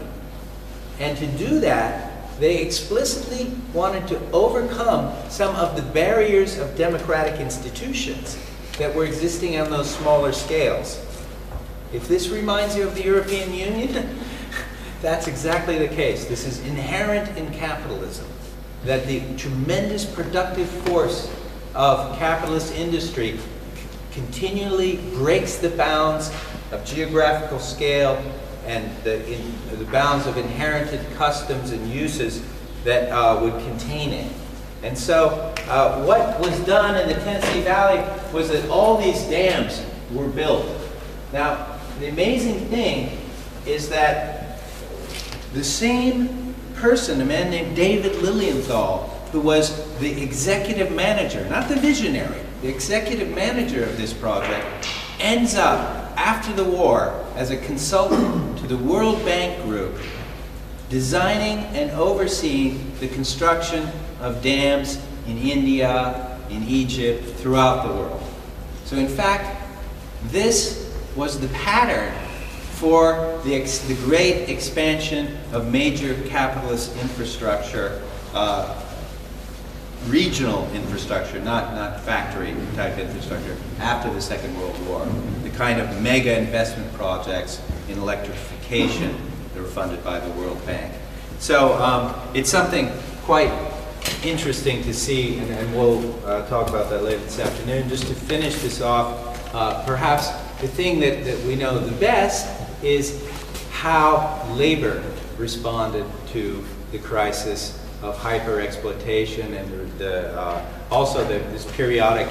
And to do that, they explicitly wanted to overcome some of the barriers of democratic institutions that were existing on those smaller scales. If this reminds you of the European Union, that's exactly the case. This is inherent in capitalism, that the tremendous productive force of capitalist industry continually breaks the bounds of geographical scale and the bounds of inherited customs and uses that would contain it. And so what was done in the Tennessee Valley was that all these dams were built. Now, the amazing thing is that the same person, a man named David Lilienthal, who was the executive manager, not the visionary, the executive manager of this project, ends up, after the war, as a consultant to the World Bank Group, designing and overseeing the construction of dams in India, in Egypt, throughout the world. So in fact, this was the pattern for the great expansion of major capitalist infrastructure, regional infrastructure, not factory type infrastructure, after the Second World War. The kind of mega investment projects in electrification that were funded by the World Bank. So it's something quite interesting to see, and we'll talk about that later this afternoon. Just to finish this off, perhaps the thing that we know the best is how labor responded to the crisis of hyper-exploitation and also this periodic,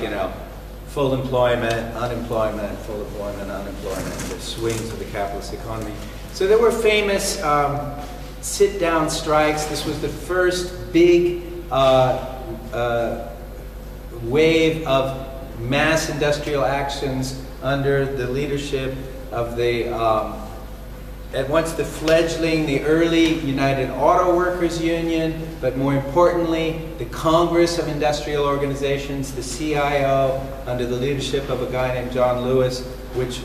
full employment, unemployment, full employment, unemployment, the swings of the capitalist economy. So there were famous sit-down strikes. This was the first big wave of mass industrial actions under the leadership of the at once the fledgling, the early United Auto Workers Union, but more importantly, the Congress of Industrial Organizations, the CIO, under the leadership of a guy named John Lewis, which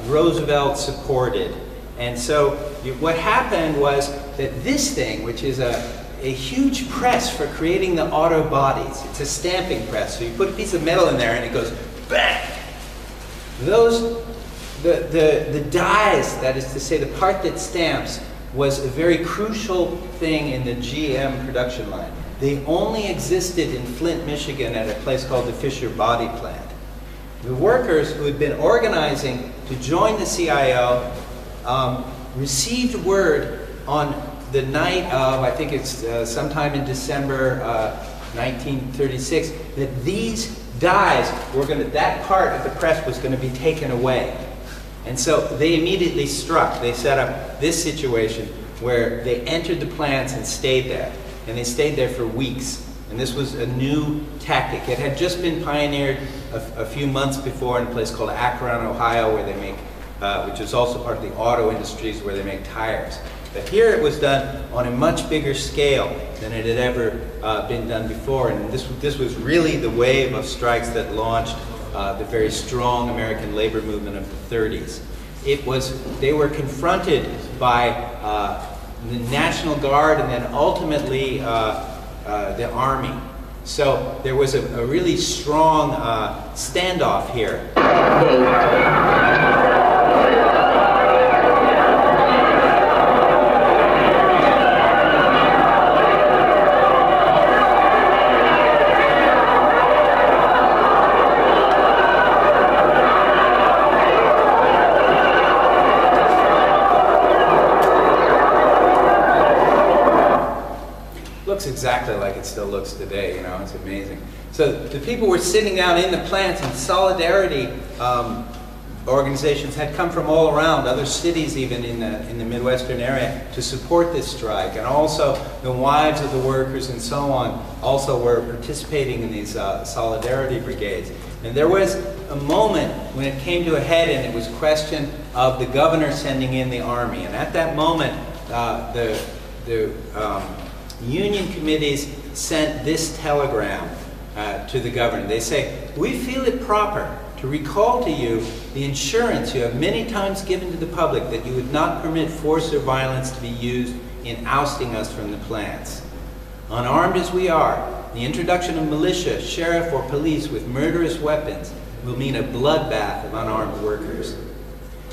Roosevelt supported. And so what happened was that this thing, which is a huge press for creating the auto bodies, it's a stamping press, so you put a piece of metal in there and it goes bang! The dies, that is to say the part that stamps, was a very crucial thing in the GM production line. They only existed in Flint, Michigan at a place called the Fisher Body Plant. The workers who had been organizing to join the CIO received word on the night of, I think it's sometime in December 1936, that these dies were that part of the press was going to be taken away. And so they immediately struck. They set up this situation where they entered the plants and stayed there. And they stayed there for weeks. And this was a new tactic. It had just been pioneered a few months before in a place called Akron, Ohio, where they make, which is also part of the auto industries, where they make tires. But here it was done on a much bigger scale than it had ever been done before. And this was really the wave of strikes that launched the very strong American labor movement of the 30s. They were confronted by the National Guard and then ultimately the Army. So there was a really strong standoff here. exactly like it still looks today, you know, it's amazing. So the people were sitting down in the plants, and solidarity organizations had come from all around, other cities even in the Midwestern area, to support this strike. And also the wives of the workers and so on also were participating in these solidarity brigades. And there was a moment when it came to a head, and it was a question of the governor sending in the army. And at that moment, the union committees sent this telegram to the governor. They say, "We feel it proper to recall to you the assurance you have many times given to the public that you would not permit force or violence to be used in ousting us from the plants. Unarmed as we are, the introduction of militia, sheriff, or police with murderous weapons will mean a bloodbath of unarmed workers.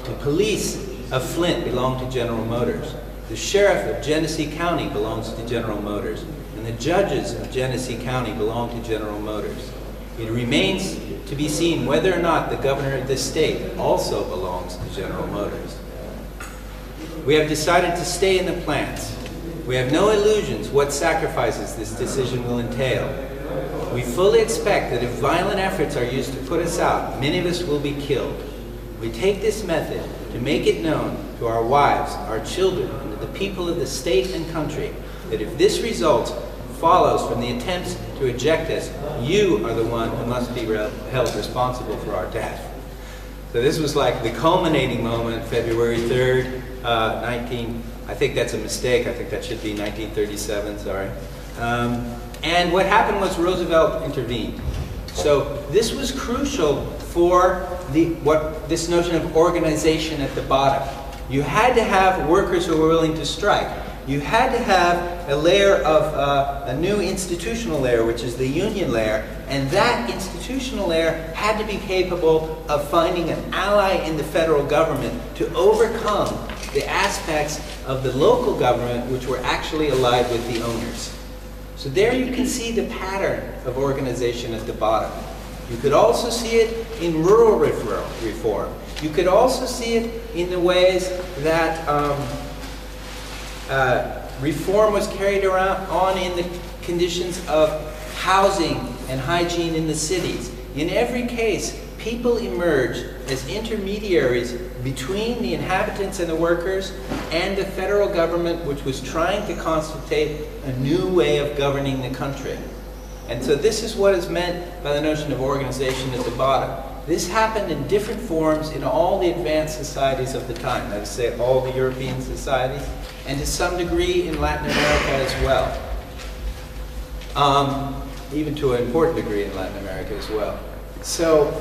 The police of Flint belong to General Motors. The sheriff of Genesee County belongs to General Motors. And the judges of Genesee County belong to General Motors. It remains to be seen whether or not the governor of this state also belongs to General Motors. We have decided to stay in the plants. We have no illusions what sacrifices this decision will entail. We fully expect that if violent efforts are used to put us out, many of us will be killed. We take this method to make it known to our wives, our children, and to the people of the state and country that if this result follows from the attempts to eject us, you are the one who must be held responsible for our death." So this was like the culminating moment, February 3rd, I think that's a mistake. I think that should be 1937, sorry. And what happened was Roosevelt intervened. So this was crucial for this notion of organization at the bottom. You had to have workers who were willing to strike. You had to have a layer of a new institutional layer, which is the union layer, and that institutional layer had to be capable of finding an ally in the federal government to overcome the aspects of the local government which were actually allied with the owners. So there you can see the pattern of organization at the bottom. You could also see it in rural reform. You could also see it in the ways that reform was carried on in the conditions of housing and hygiene in the cities. In every case, people emerged as intermediaries between the inhabitants and the workers and the federal government, which was trying to constitute a new way of governing the country. And so this is what is meant by the notion of organization at the bottom. This happened in different forms in all the advanced societies of the time, that is to say all the European societies, and to some degree in Latin America as well. Even to an important degree in Latin America as well. So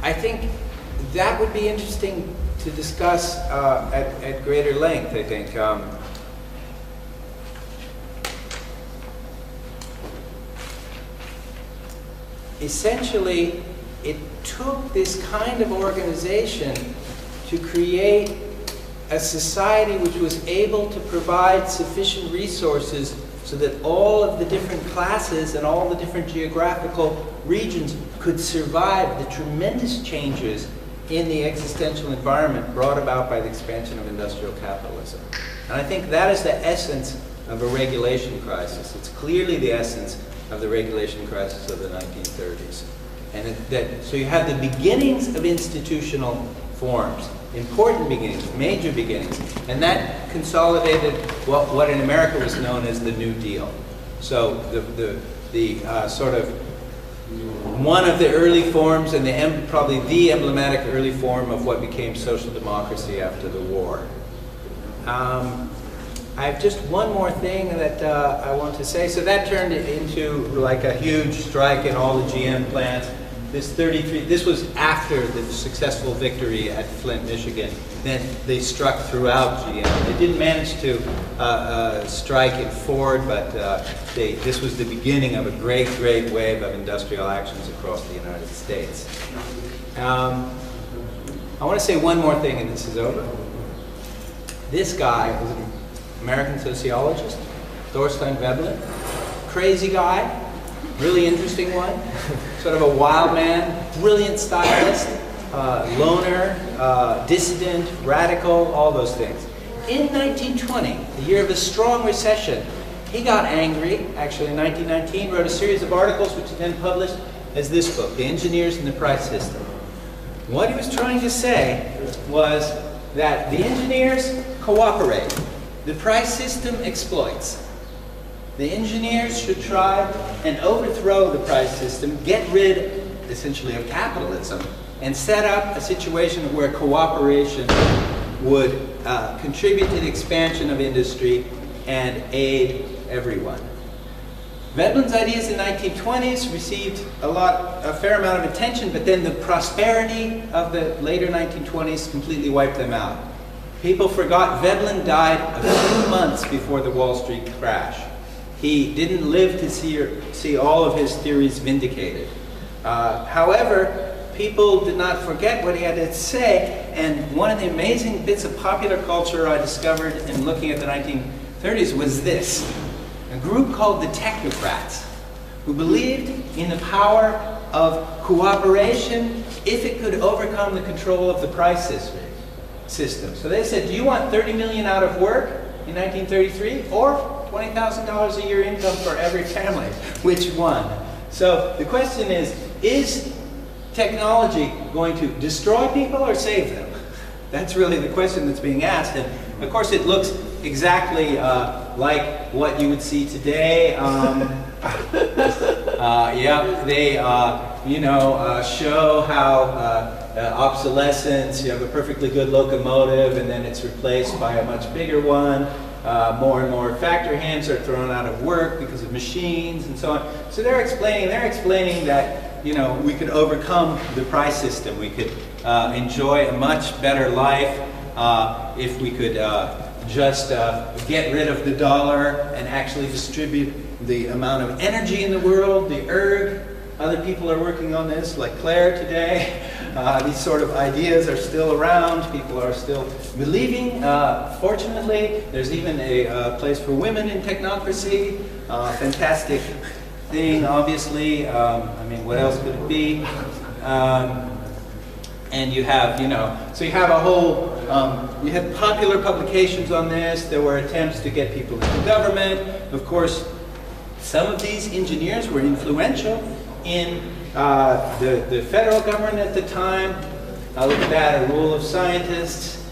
I think that would be interesting to discuss at greater length, I think. Essentially, it took this kind of organization to create a society which was able to provide sufficient resources so that all of the different classes and all the different geographical regions could survive the tremendous changes in the existential environment brought about by the expansion of industrial capitalism. And I think that is the essence of a regulation crisis. It's clearly the essence of the regulation crisis of the 1930s. And so you have the beginnings of institutional forms, important beginnings, major beginnings, and that consolidated what in America was known as the New Deal. So the sort of one of the early forms and probably the emblematic early form of what became social democracy after the war. I have just one more thing that I want to say. So that turned into like a huge strike in all the GM plants. This was after the successful victory at Flint, Michigan. Then they struck throughout GM. They didn't manage to strike in Ford, but this was the beginning of a great, great wave of industrial actions across the United States. I want to say one more thing, and this is over. This guy was an American sociologist, Thorstein Veblen. Crazy guy, really interesting one. Sort of a wild man, brilliant stylist, loner, dissident, radical, all those things. In 1920, the year of a strong recession, he got angry, actually in 1919, wrote a series of articles which he then published as this book, The Engineers and the Price System. What he was trying to say was that the engineers cooperate, the price system exploits. The engineers should try and overthrow the price system, get rid, essentially, of capitalism, and set up a situation where cooperation would contribute to the expansion of industry and aid everyone. Veblen's ideas in the 1920s received a fair amount of attention, but then the prosperity of the later 1920s completely wiped them out. People forgot Veblen died a few months before the Wall Street crash. He didn't live to see all of his theories vindicated. However, people did not forget what he had to say, and one of the amazing bits of popular culture I discovered in looking at the 1930s was this. A group called the Technocrats, who believed in the power of cooperation if it could overcome the control of the price system. So they said, do you want 30 million out of work in 1933 or $20,000 a year income for every family? Which one? So the question is technology going to destroy people or save them? That's really the question that's being asked. And of course it looks exactly like what you would see today. Yeah, they show how obsolescence, you have a perfectly good locomotive and then it's replaced by a much bigger one. More and more factory hands are thrown out of work because of machines and so on. So they're explaining that, you know, we could overcome the price system. We could enjoy a much better life if we could just get rid of the dollar and actually distribute the amount of energy in the world, the erg. Other people are working on this, like Claire today. These sort of ideas are still around. People are still believing. Fortunately, there's even a place for women in technocracy. Fantastic thing, obviously. I mean, what else could it be? And you have, so you have a whole, you had popular publications on this. There were attempts to get people into government. Of course, some of these engineers were influential in the federal government at the time. Look at that, a rule of scientists.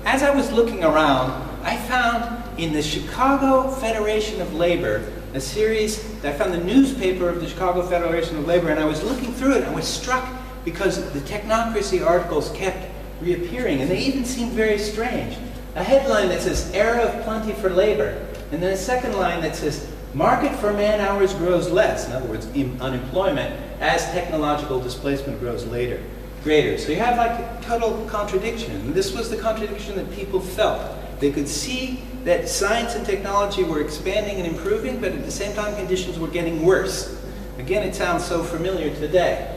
As I was looking around, I found in the Chicago Federation of Labor a series, I found the newspaper of the Chicago Federation of Labor, and I was looking through it and I was struck because the technocracy articles kept reappearing, and they even seemed very strange. A headline that says, "Era of Plenty for Labor," and then a second line that says, "Market for man hours grows less," in other words, unemployment, as technological displacement grows greater. So you have like a total contradiction. And this was the contradiction that people felt. They could see that science and technology were expanding and improving, but at the same time conditions were getting worse. Again, it sounds so familiar today.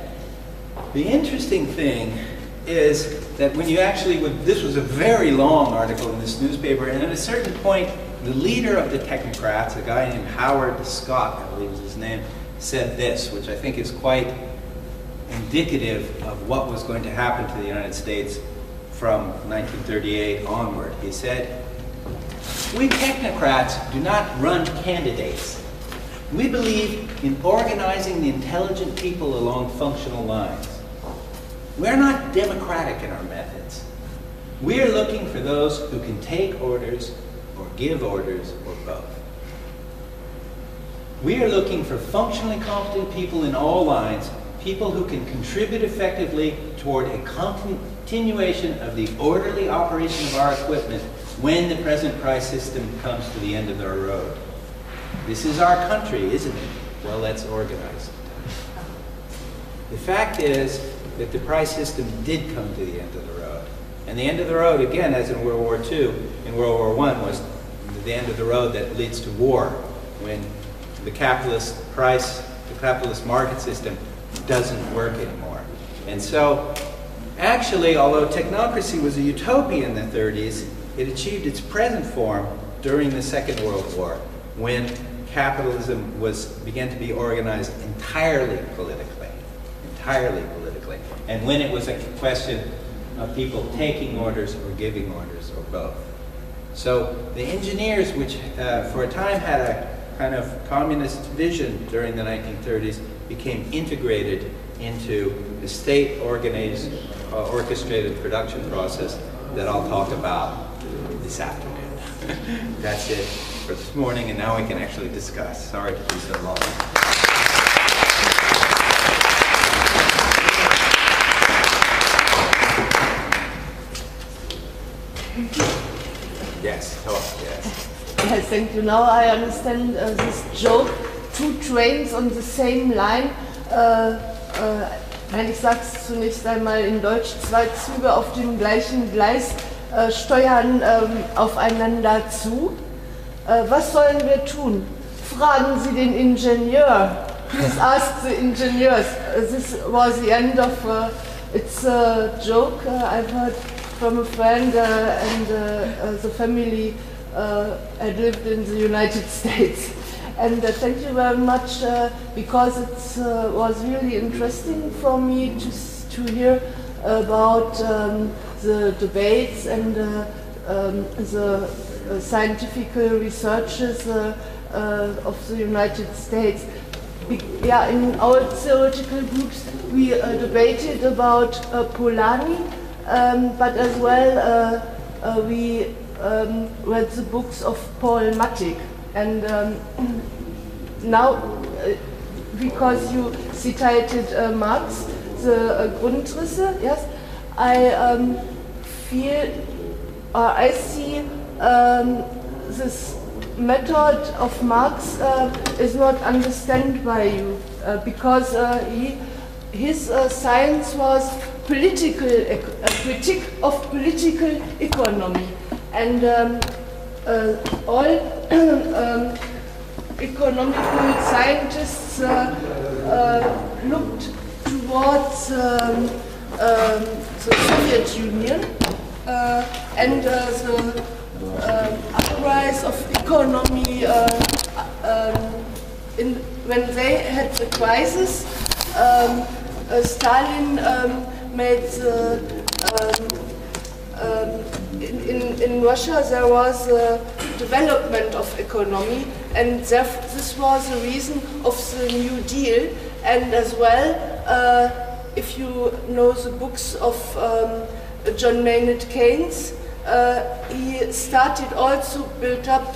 The interesting thing is that when you actually this was a very long article in this newspaper, and at a certain point, the leader of the Technocrats, a guy named Howard Scott, I believe is his name, said this, which I think is quite indicative of what was going to happen to the United States from 1938 onward. He said, "We technocrats do not run candidates. We believe in organizing the intelligent people along functional lines. We're not democratic in our methods. We're looking for those who can take orders or give orders or both. We are looking for functionally competent people in all lines, people who can contribute effectively toward a continuation of the orderly operation of our equipment when the present price system comes to the end of our road. This is our country, isn't it? Well, let's organize it." The fact is that the price system did come to the end of the road. And the end of the road, again, as in World War II, in World War I, was the end of the road that leads to war, when the capitalist market system doesn't work anymore. And so, actually, although technocracy was a utopia in the 30s, it achieved its present form during the Second World War, when capitalism began to be organized entirely politically. And when it was a question of people taking orders or giving orders or both. So the engineers, which for a time had a kind of communist vision during the 1930s, became integrated into the state organized, orchestrated production process that I'll talk about this afternoon. That's it for this morning, and now we can actually discuss. Sorry to be so long. Yes, talk, yes. Yes, thank you. Now I understand this joke. Two trains on the same line. Ich sage es zunächst einmal in Deutsch. Zwei Züge auf dem gleichen Gleis steuern aufeinander zu. Was sollen wir tun? Fragen Sie den Ingenieur. Please ask the engineers. This was the end of. It's a joke I've heard from a friend, and the family had lived in the United States. And thank you very much, because it was really interesting for me to hear about the debates and the scientific researches of the United States. Yeah, in our theoretical groups we debated about Polanyi, but as well we read the books of Paul Mattig. And now, because you cited Marx, the Grundrisse, yes, I feel, or I see this method of Marx is not understood by you, because his science was political, a critique of political economy, and all economical scientists looked towards the Soviet Union and the uprise of economy when they had the crisis. Stalin made in Russia there was a development of economy, and this was the reason of the New Deal. And as well, if you know the books of John Maynard Keynes, he started also build up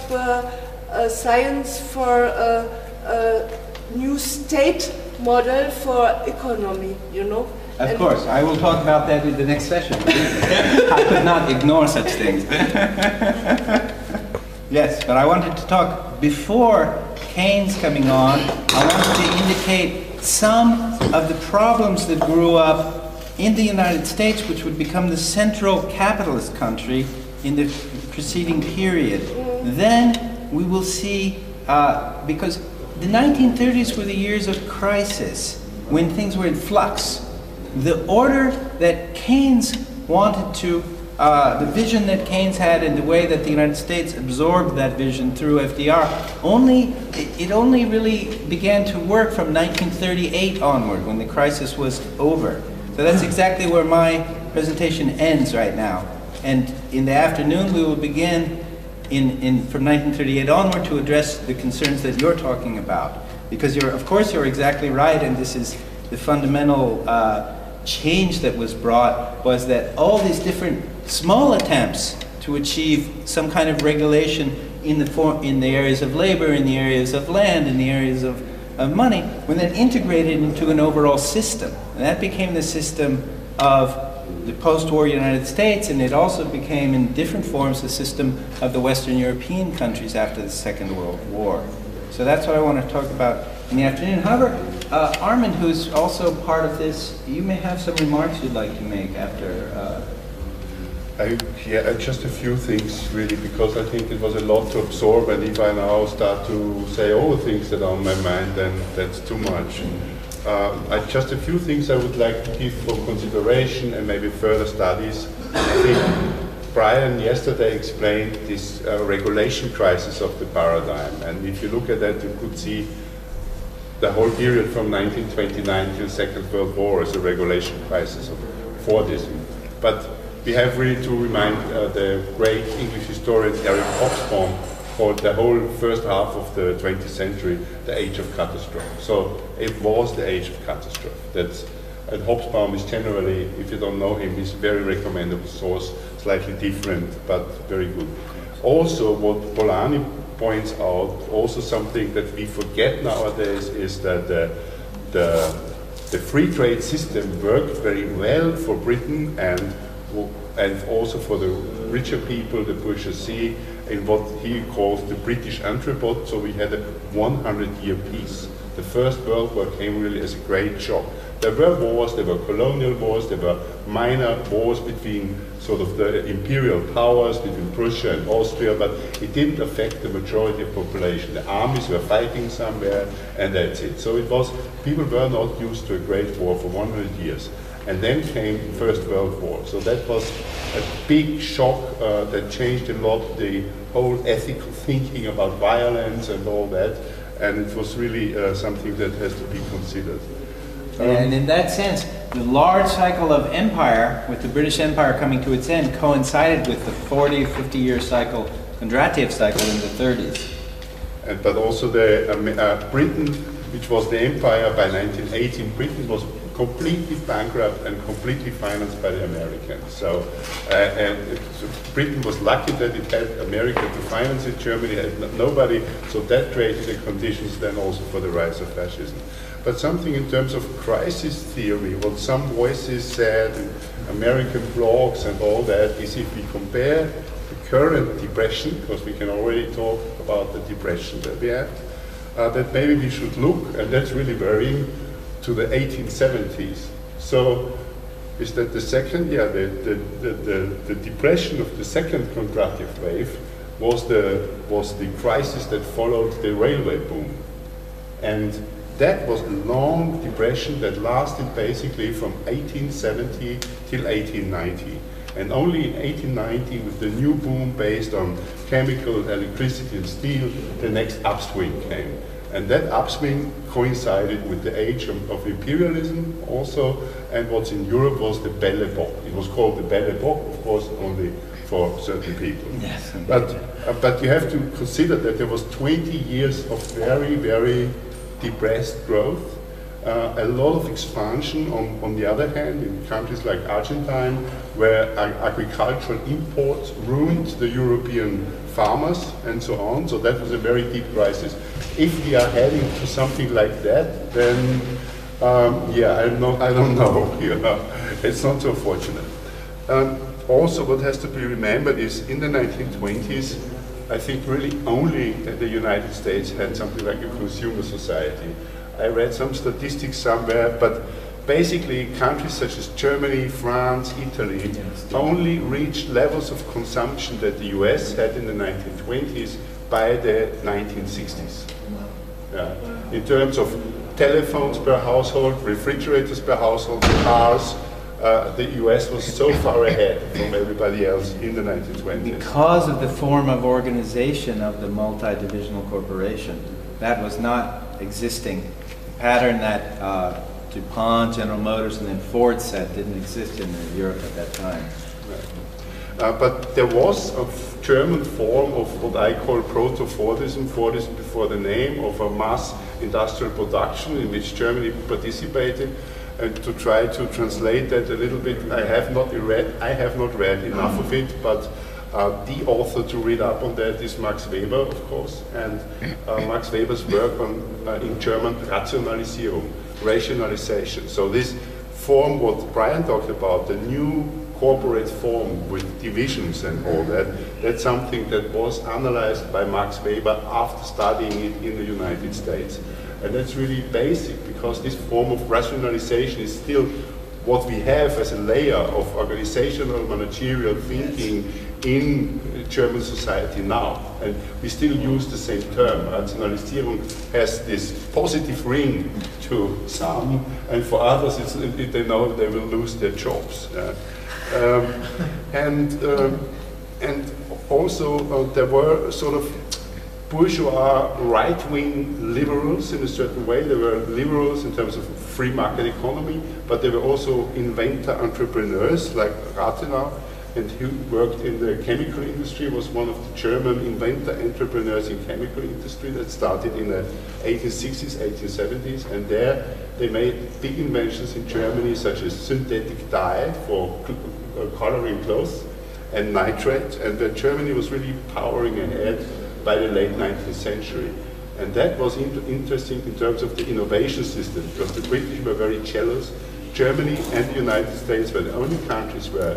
science for a new state model for economy, you know. Of course, I will talk about that in the next session. I could not ignore such things. Yes, but I wanted to talk before Keynes coming on. I wanted to indicate some of the problems that grew up in the United States, which would become the central capitalist country in the preceding period. Then we will see, because the 1930s were the years of crisis, when things were in flux. The order that Keynes wanted to, the vision that Keynes had and the way that the United States absorbed that vision through FDR, it only really began to work from 1938 onward, when the crisis was over. So that's exactly where my presentation ends right now. And in the afternoon we will begin from 1938 onward to address the concerns that you're talking about. Because of course you're exactly right, and this is the fundamental change that was brought, was that all these different small attempts to achieve some kind of regulation in the areas of labor, in the areas of land, in the areas of money, were then integrated into an overall system. And that became the system of the post-war United States, and it also became in different forms the system of the Western European countries after the Second World War. So that's what I want to talk about in the afternoon. However, Armin, who's also part of this, you may have some remarks you'd like to make after. Yeah, just a few things really, because I think it was a lot to absorb, and if I now start to say all the things that are on my mind, then that's too much. Just a few things I would like to give for consideration and maybe further studies. I think Brian yesterday explained this regulation crisis of the paradigm, and if you look at that, you could see the whole period from 1929 till Second World War as a regulation crisis of Fordism. But we have really to remind the great English historian Eric Hobsbawm called the whole first half of the 20th century the age of catastrophe. So it was the age of catastrophe. And Hobsbawm is generally, if you don't know him, he's a very recommendable source, slightly different, but very good. Also, what Polanyi points out, also something that we forget nowadays, is that the free trade system worked very well for Britain and also for the richer people, the bourgeoisie, in what he calls the British entrepot. So we had a 100-year peace. The First World War came really as a great shock. There were wars, there were colonial wars, there were minor wars between sort of the imperial powers, between Prussia and Austria, but it didn't affect the majority of population. The armies were fighting somewhere, and that's it. So it was, people were not used to a great war for 100 years. And then came the First World War. So that was a big shock that changed a lot the whole ethical thinking about violence and all that. And it was really something that has to be considered. And in that sense, the large cycle of empire, with the British Empire coming to its end, coincided with the 40, 50-year cycle, Kondratiev cycle in the 30s. But also the Britain, which was the empire by 1918, Britain was completely bankrupt and completely financed by the Americans. So, Britain was lucky that it had America to finance it. Germany had nobody, so that created the conditions then also for the rise of fascism. But something in terms of crisis theory, what some voices said in American blogs and all that, is if we compare the current depression, because we can already talk about the depression that we had, that maybe we should look, and that's really worrying, to the 1870s. So is that the second, the depression of the second Kondratiev wave was the crisis that followed the railway boom. And that was a long depression that lasted basically from 1870 till 1890. And only in 1890, with the new boom based on chemical, electricity and steel, the next upswing came. And that upswing coincided with the age of imperialism also, and what's in Europe was the Belle Epoque. It was called the Belle Epoque, of course, only for certain people. Yes, but you have to consider that there was 20 years of very, very depressed growth. A lot of expansion on the other hand in countries like Argentina, where agricultural imports ruined the European farmers and so on. So that was a very deep crisis. If we are heading to something like that, then I don't know. You know, it's not so fortunate. Also, what has to be remembered is in the 1920s, I think really only the United States had something like a consumer society. I read some statistics somewhere, but basically countries such as Germany, France, Italy only reached levels of consumption that the US had in the 1920s by the 1960s. Yeah. In terms of telephones per household, refrigerators per household, cars, the US was so far ahead from everybody else in the 1920s. Because of the form of organization of the multi-divisional corporation, that was not existing. The pattern that DuPont, General Motors, and then Ford set didn't exist in Europe at that time. Right. But there was a German form of what I call proto-Fordism, Fordism before the name, of a mass industrial production in which Germany participated. And to try to translate that a little bit, I have not read enough of it, but the author to read up on that is Max Weber, of course, and Max Weber's work on, in German, Rationalisierung, rationalization. So this form, what Brian talked about, the new corporate form with divisions and all that, that's something that was analyzed by Max Weber after studying it in the United States. And that's really basic, because this form of rationalization is still what we have as a layer of organizational managerial thinking in German society now. And we still use the same term. Rationalisierung has this positive ring to some, and for others they know they will lose their jobs. And also there were sort of bourgeois right-wing liberals in a certain way. They were liberals in terms of free market economy, but they were also inventor entrepreneurs like Rathenau, and who worked in the chemical industry, was one of the German inventor entrepreneurs in chemical industry that started in the 1860s, 1870s, and there they made big inventions in Germany, such as synthetic dye for coloring clothes and nitrate, and Germany was really powering ahead by the late 19th century. And that was interesting in terms of the innovation system, because the British were very jealous. Germany and the United States were the only countries where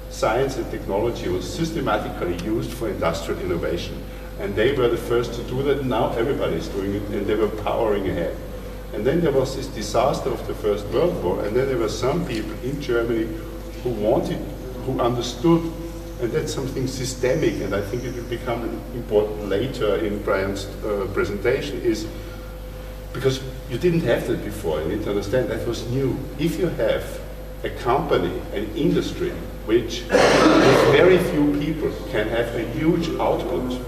science and technology was systematically used for industrial innovation. And they were the first to do that, and now everybody is doing it, and they were powering ahead. And then there was this disaster of the First World War, and then there were some people in Germany who understood, and that's something systemic, and I think it will become important later in Brian's presentation, is because you didn't have that before. You need to understand that was new. If you have a company, an industry, which with very few people can have a huge output,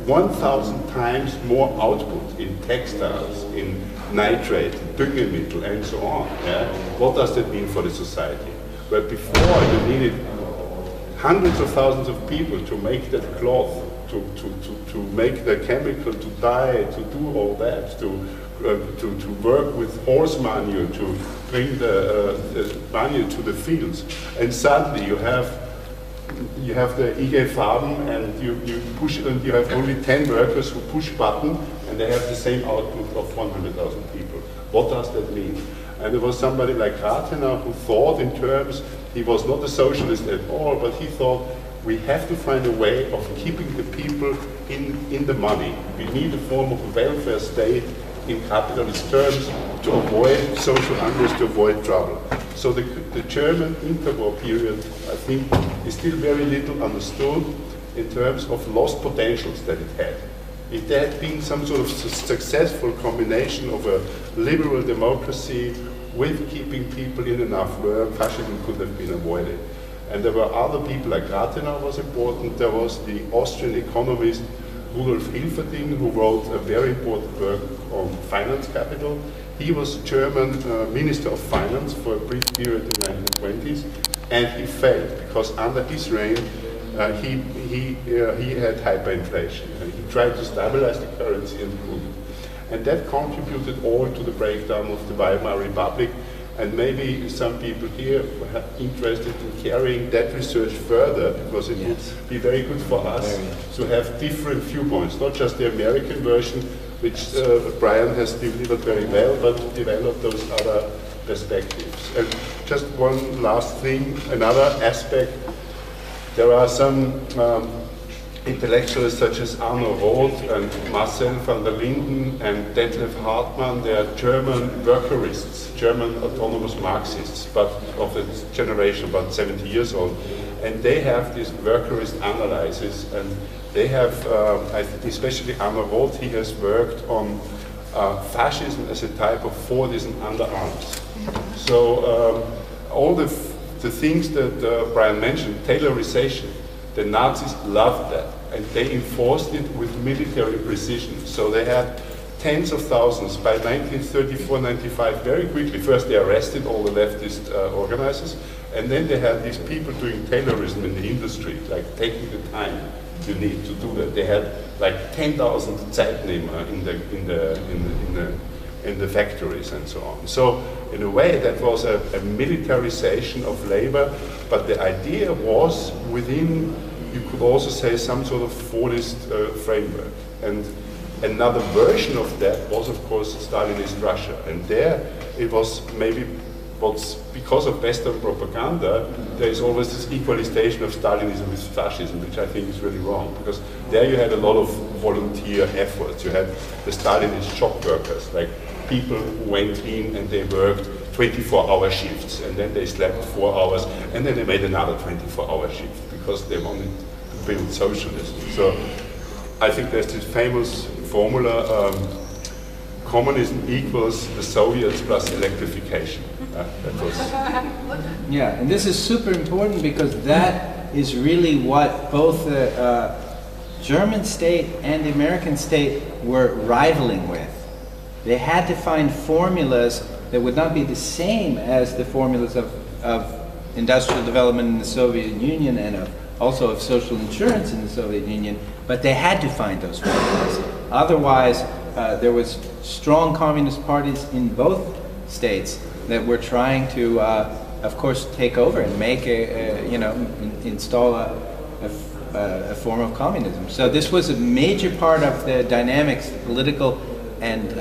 1,000 times more output in textiles, in nitrate, Düngemittel, and so on. Yeah? What does that mean for the society? Where before you needed hundreds of thousands of people to make that cloth, to make the chemical, to dye, to do all that, to work with horse manure, to bring the manure to the fields, and suddenly you have the IG Farben, and you push it, and you have only 10 workers who push button, and they have the same output of 100,000 people. What does that mean? And there was somebody like Rathenau who thought in terms, he was not a socialist at all, but he thought we have to find a way of keeping the people in the money. We need a form of a welfare state in capitalist terms to avoid social unrest, to avoid trouble. So the German interwar period, I think, is still very little understood in terms of lost potentials that it had. If there had been some sort of successful combination of a liberal democracy with keeping people in enough work, fascism could have been avoided. And there were other people, like Rathenau was important. There was the Austrian economist Rudolf Hilferding, who wrote a very important work on finance capital. He was German Minister of Finance for a brief period in the 1920s, and he failed because under his reign he had hyperinflation. And he tried to stabilize the currency and couldn't. And that contributed all to the breakdown of the Weimar Republic. And maybe some people here are interested in carrying that research further, because it would be very good for us to have different viewpoints, not just the American version, which Brian has delivered very well, but to develop those other perspectives. And just one last thing, another aspect. There are some intellectuals such as Arno Roth and Marcel van der Linden and Detlef Hartmann. They are German workerists, German autonomous Marxists, but of the generation about 70 years old. And they have this workerist analysis, and they have, especially Arno Roth, he has worked on fascism as a type of Fordism underarms. So all the things that Brian mentioned, Taylorization, the Nazis loved that, and they enforced it with military precision. So they had tens of thousands by 1934-95, very quickly. First they arrested all the leftist organizers, and then they had these people doing Taylorism in the industry, like taking the time you need to do that. They had like 10,000 Zeitnehmer in the factories and so on. So in a way that was a militarization of labor, but the idea was within, you could also say, some sort of Fordist framework. And another version of that was, of course, Stalinist Russia. And there it was maybe because of Western propaganda, there is always this equalization of Stalinism with fascism, which I think is really wrong, because there you had a lot of volunteer efforts. You had the Stalinist shop workers, like people who went in and they worked 24-hour shifts, and then they slept 4 hours, and then they made another 24-hour shift because they wanted to build socialism. So I think there's this famous formula, communism equals the Soviets plus electrification. Yeah, and this is super important because that is really what both the German state and the American state were rivaling with. They had to find formulas that would not be the same as the formulas of industrial development in the Soviet Union and also of social insurance in the Soviet Union, but they had to find those formulas. Otherwise, there was strong communist parties in both states that were trying to, of course, take over and make install a form of communism. So this was a major part of the dynamics, political and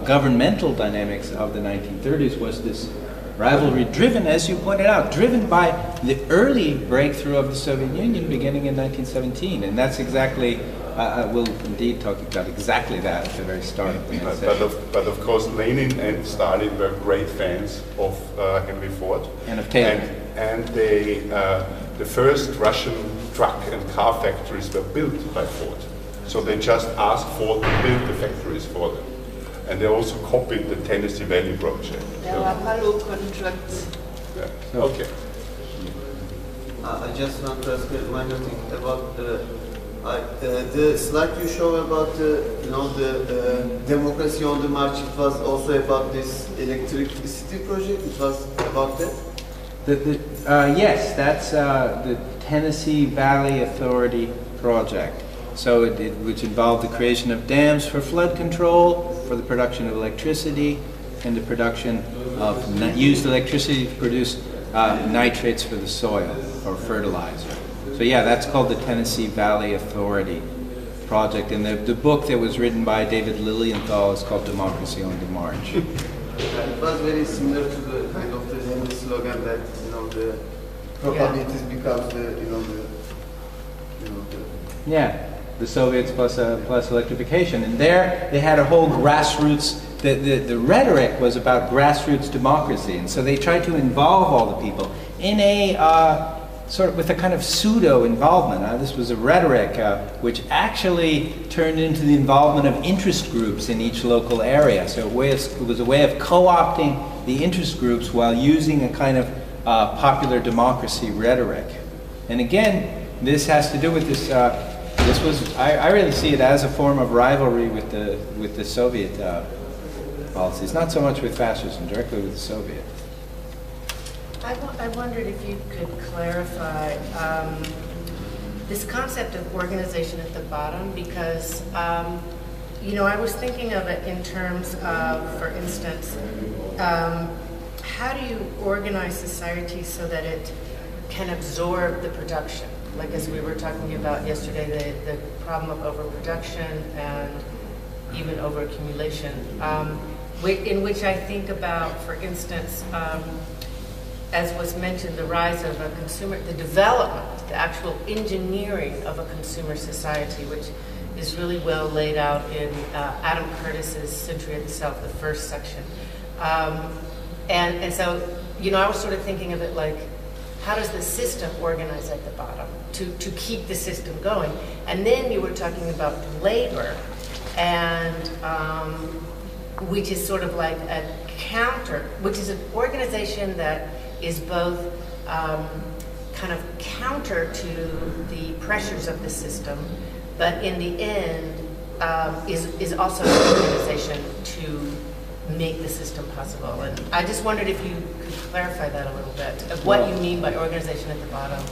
governmental dynamics of the 1930s, was this rivalry driven, as you pointed out, driven by the early breakthrough of the Soviet Union beginning in 1917. And that's exactly, we'll indeed talk about exactly that at the very start of the next session. But of course, Lenin and Stalin were great fans of Henry Ford. And of Taylor. And the first Russian truck and car factories were built by Ford. So they just asked Ford to build the factories for them. And they also copied the Tennessee Valley project. There are Apollo contracts. Yeah. Okay. I just want to ask one thing about the slide you show about the democracy on the march. It was also about this electricity project. It was about that. Yes, that's the Tennessee Valley Authority project. So which involved the creation of dams for flood control, for the production of electricity, and the production of used electricity to produce nitrates for the soil, or fertilizer. So yeah, that's called the Tennessee Valley Authority project. And the book that was written by David Lilienthal is called Democracy on the March. It was very similar to the kind of the Lenin slogan that the probabilities becomes the Soviets plus electrification. And there they had a whole grassroots, the rhetoric was about grassroots democracy. And so they tried to involve all the people in a sort of with a kind of pseudo involvement. This was a rhetoric which actually turned into the involvement of interest groups in each local area. So it was a way of co-opting the interest groups while using a kind of popular democracy rhetoric. And again, this has to do with this. I really see it as a form of rivalry with the Soviet policies, not so much with fascism, directly with the Soviet. I wondered if you could clarify this concept of organization at the bottom, because I was thinking of it in terms of, for instance, how do you organize society so that it can absorb the production? Like as we were talking about yesterday, the problem of overproduction and even overaccumulation, in which I think about, for instance, as was mentioned, the rise of a consumer, the development, the actual engineering of a consumer society, which is really well laid out in Adam Curtis's Century of the Self, the first section. And so, I was sort of thinking of it like, how does the system organize at the bottom to keep the system going? And then you were talking about labor, and which is sort of like a counter, which is an organization that is both kind of counter to the pressures of the system, but in the end is also an organization to make the system possible. And I just wondered if you could clarify that a little bit, of what you mean by organization at the bottom.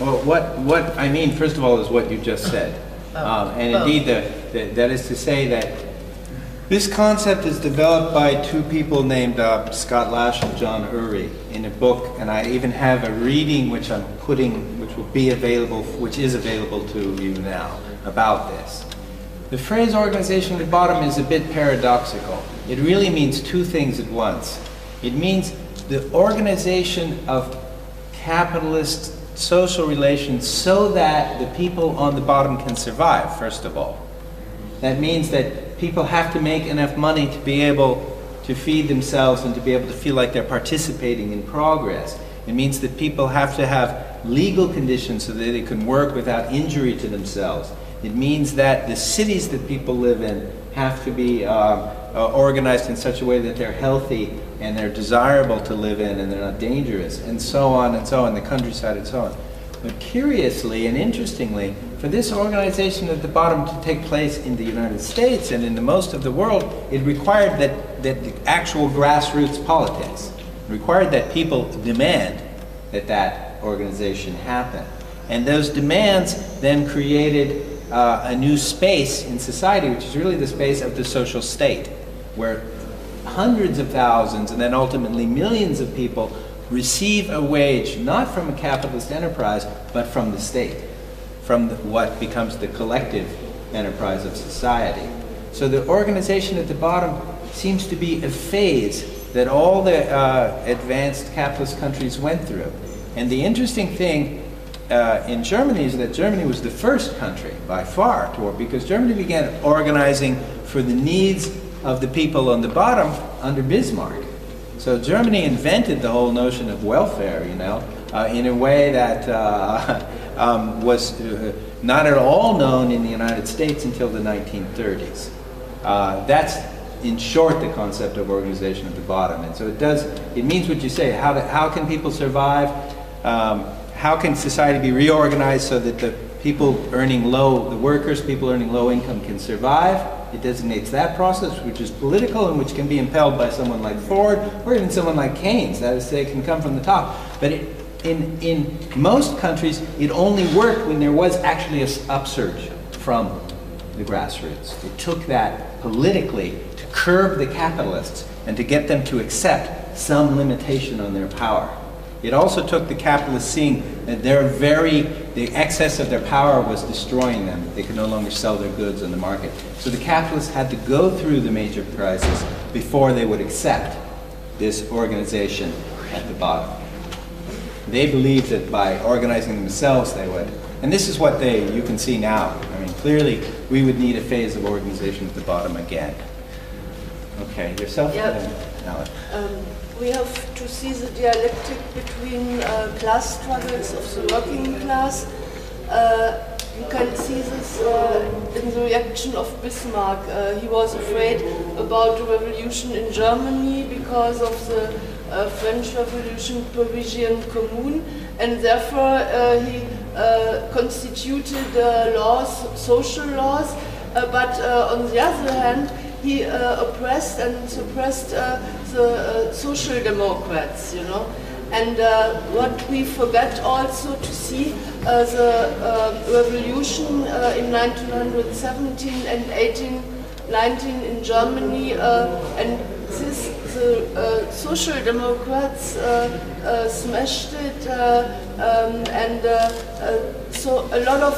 Well, what I mean, first of all, is what you just said. And indeed, that is to say that this concept is developed by two people named Scott Lash and John Urey in a book, and I even have a reading which I'm putting, which will be available, which is available to you now, about this. The phrase organization at the bottom is a bit paradoxical. It really means two things at once. It means the organization of capitalist social relations so that the people on the bottom can survive, first of all. That means that people have to make enough money to be able to feed themselves and to be able to feel like they're participating in progress. It means that people have to have legal conditions so that they can work without injury to themselves. It means that the cities that people live in have to be organized in such a way that they're healthy and they're desirable to live in and they're not dangerous, and so on, the countryside and so on. But curiously and interestingly, for this organization at the bottom to take place in the United States and in the most of the world, it required that the actual grassroots politics, it required that people demand that that organization happen. And those demands then created a new space in society, which is really the space of the social state, where hundreds of thousands and then ultimately millions of people receive a wage not from a capitalist enterprise, but from the state, from what becomes the collective enterprise of society. So the organization at the bottom seems to be a phase that all the advanced capitalist countries went through. And the interesting thing in Germany is that Germany was the first country by far to, because Germany began organizing for the needs of the people on the bottom under Bismarck. So Germany invented the whole notion of welfare, you know, in a way that was not at all known in the United States until the 1930s. That's, in short, the concept of organization at the bottom. And so it means what you say. How can people survive? How can society be reorganized so that the people the workers, people earning low income can survive? It designates that process, which is political and which can be impelled by someone like Ford or even someone like Keynes. That is, they can come from the top. But in most countries, it only worked when there was actually an upsurge from the grassroots. It took that politically to curb the capitalists and to get them to accept some limitation on their power. It also took the capitalists seeing that the excess of their power was destroying them. They could no longer sell their goods on the market. So the capitalists had to go through the major crisis before they would accept this organization at the bottom. They believed that by organizing themselves they would. And this is what you can see now. I mean, clearly we would need a phase of organization at the bottom again. Okay, yourself? Yeah. We have to see the dialectic between class struggles of the working class. You can see this in the reaction of Bismarck. He was afraid about the revolution in Germany because of the French Revolution, Parisian Commune, and therefore he constituted laws, social laws, but on the other hand, he oppressed and suppressed the social democrats, you know. And what we forget also to see, the revolution in 1917 and 1819 in Germany, and the social democrats smashed it, and so a lot of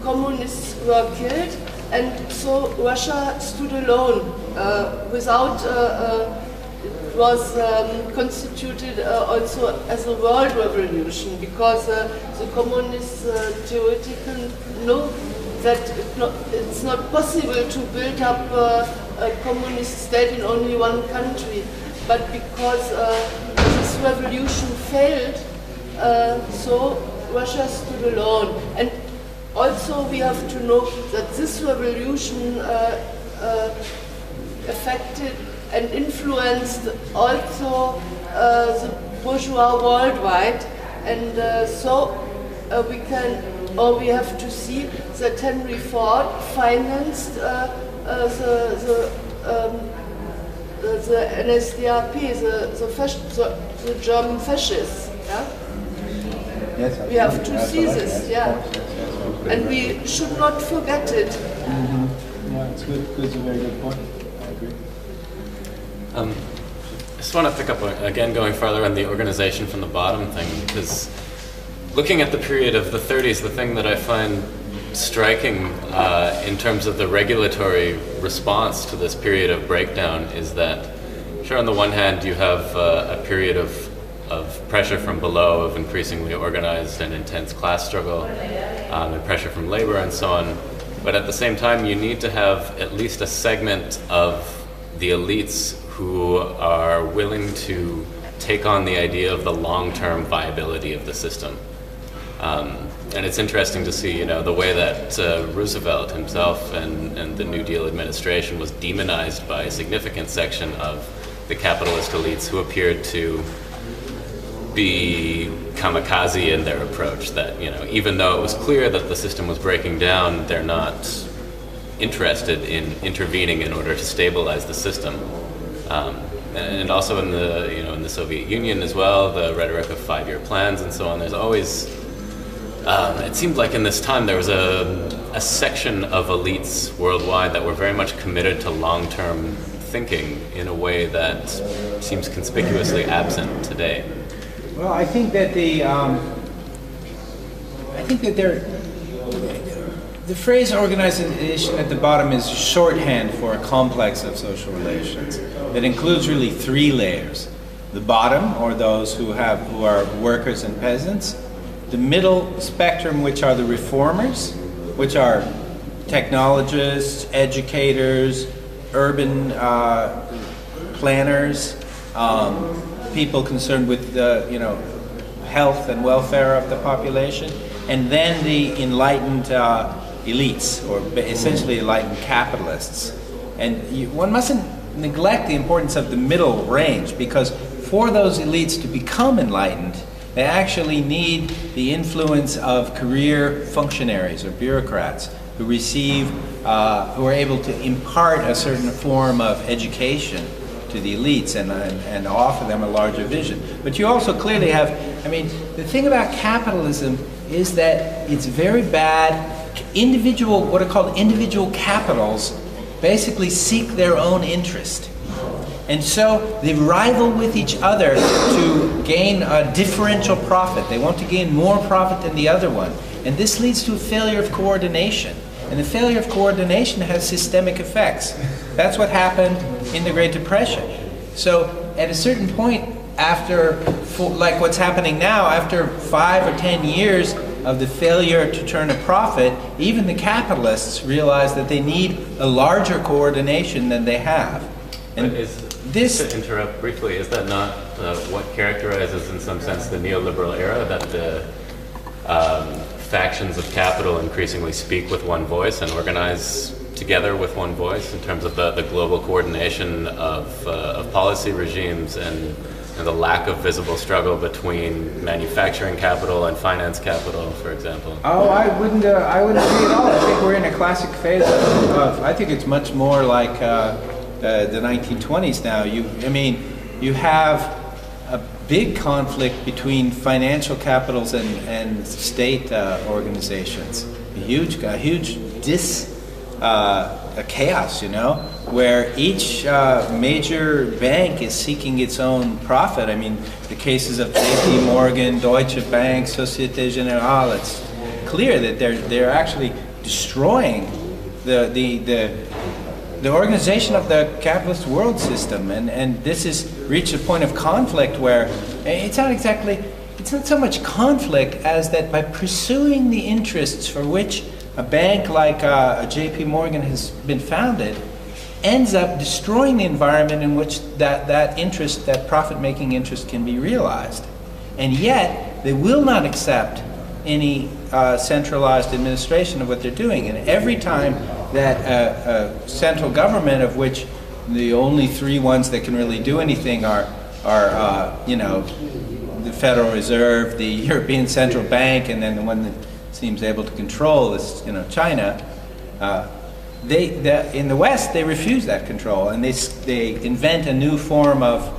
communists were killed. And so Russia stood alone without, it was constituted also as a world revolution, because the communists theoretically know that it's not possible to build up a communist state in only one country. But because this revolution failed, so Russia stood alone. And also, we have to know that this revolution affected and influenced also the bourgeois worldwide, and so we have to see that Henry Ford financed the NSDAP, the German fascists. Yeah? Yes, we have to see this, yeah. And we should not forget it. Mm-hmm. Yeah, it's good. It's a very good point. I agree. I just want to pick up again, going further on the organization from the bottom thing, because looking at the period of the 30s, the thing that I find striking in terms of the regulatory response to this period of breakdown is that, sure, on the one hand, you have a period of pressure from below, of increasingly organized and intense class struggle, and pressure from labor and so on. But at the same time, you need to have at least a segment of the elites who are willing to take on the idea of the long-term viability of the system. And it's interesting to see, you know, the way that Roosevelt himself and the New Deal administration was demonized by a significant section of the capitalist elites who appeared to be kamikaze in their approach, that, you know, even though it was clear that the system was breaking down, they're not interested in intervening in order to stabilize the system. and also in the in the Soviet Union as well, the rhetoric of 5-year plans and so on. There's always it seemed like in this time there was a section of elites worldwide that were very much committed to long-term thinking in a way that seems conspicuously absent today. Well, I think that the phrase organization at the bottom is shorthand for a complex of social relations that includes really 3 layers: the bottom, or those who are workers and peasants; the middle spectrum, which are the reformers, which are technologists, educators, urban planners, people concerned with health and welfare of the population, and then the enlightened elites, or essentially enlightened capitalists. And one mustn't neglect the importance of the middle range, because for those elites to become enlightened, they actually need the influence of career functionaries or bureaucrats who who are able to impart a certain form of education to the elites and offer them a larger vision. But you also clearly have, the thing about capitalism is that it's very bad. What are called individual capitals basically seek their own interest. And so they rival with each other to gain a differential profit. They want to gain more profit than the other one. And this leads to a failure of coordination. And the failure of coordination has systemic effects. That's what happened in the Great Depression. So at a certain point, like what's happening now, after 5 or 10 years of the failure to turn a profit, even the capitalists realize that they need a larger coordination than they have. And to interrupt briefly, is that not what characterizes, in some sense, the neoliberal era, that the factions of capital increasingly speak with one voice and organize together with one voice in terms of the global coordination of policy regimes and the lack of visible struggle between manufacturing capital and finance capital, for example? Oh, I wouldn't agree at all. I think we're in a classic phase I think it's much more like the 1920s now. You have a big conflict between financial capitals and state organizations. A huge chaos, where each major bank is seeking its own profit. The cases of J.P. Morgan, Deutsche Bank, Societe Generale, it's clear that they're actually destroying the organization of the capitalist world system, and this has reached a point of conflict where it's not so much conflict as that by pursuing the interests for which a bank like J.P. Morgan has been founded ends up destroying the environment in which that profit-making interest can be realized. And yet, they will not accept any centralized administration of what they're doing. And every time that a central government, of which the only 3 ones that can really do anything are the Federal Reserve, the European Central Bank, and then the one that seems able to control is China. In the West, they refuse that control, and they invent a new form of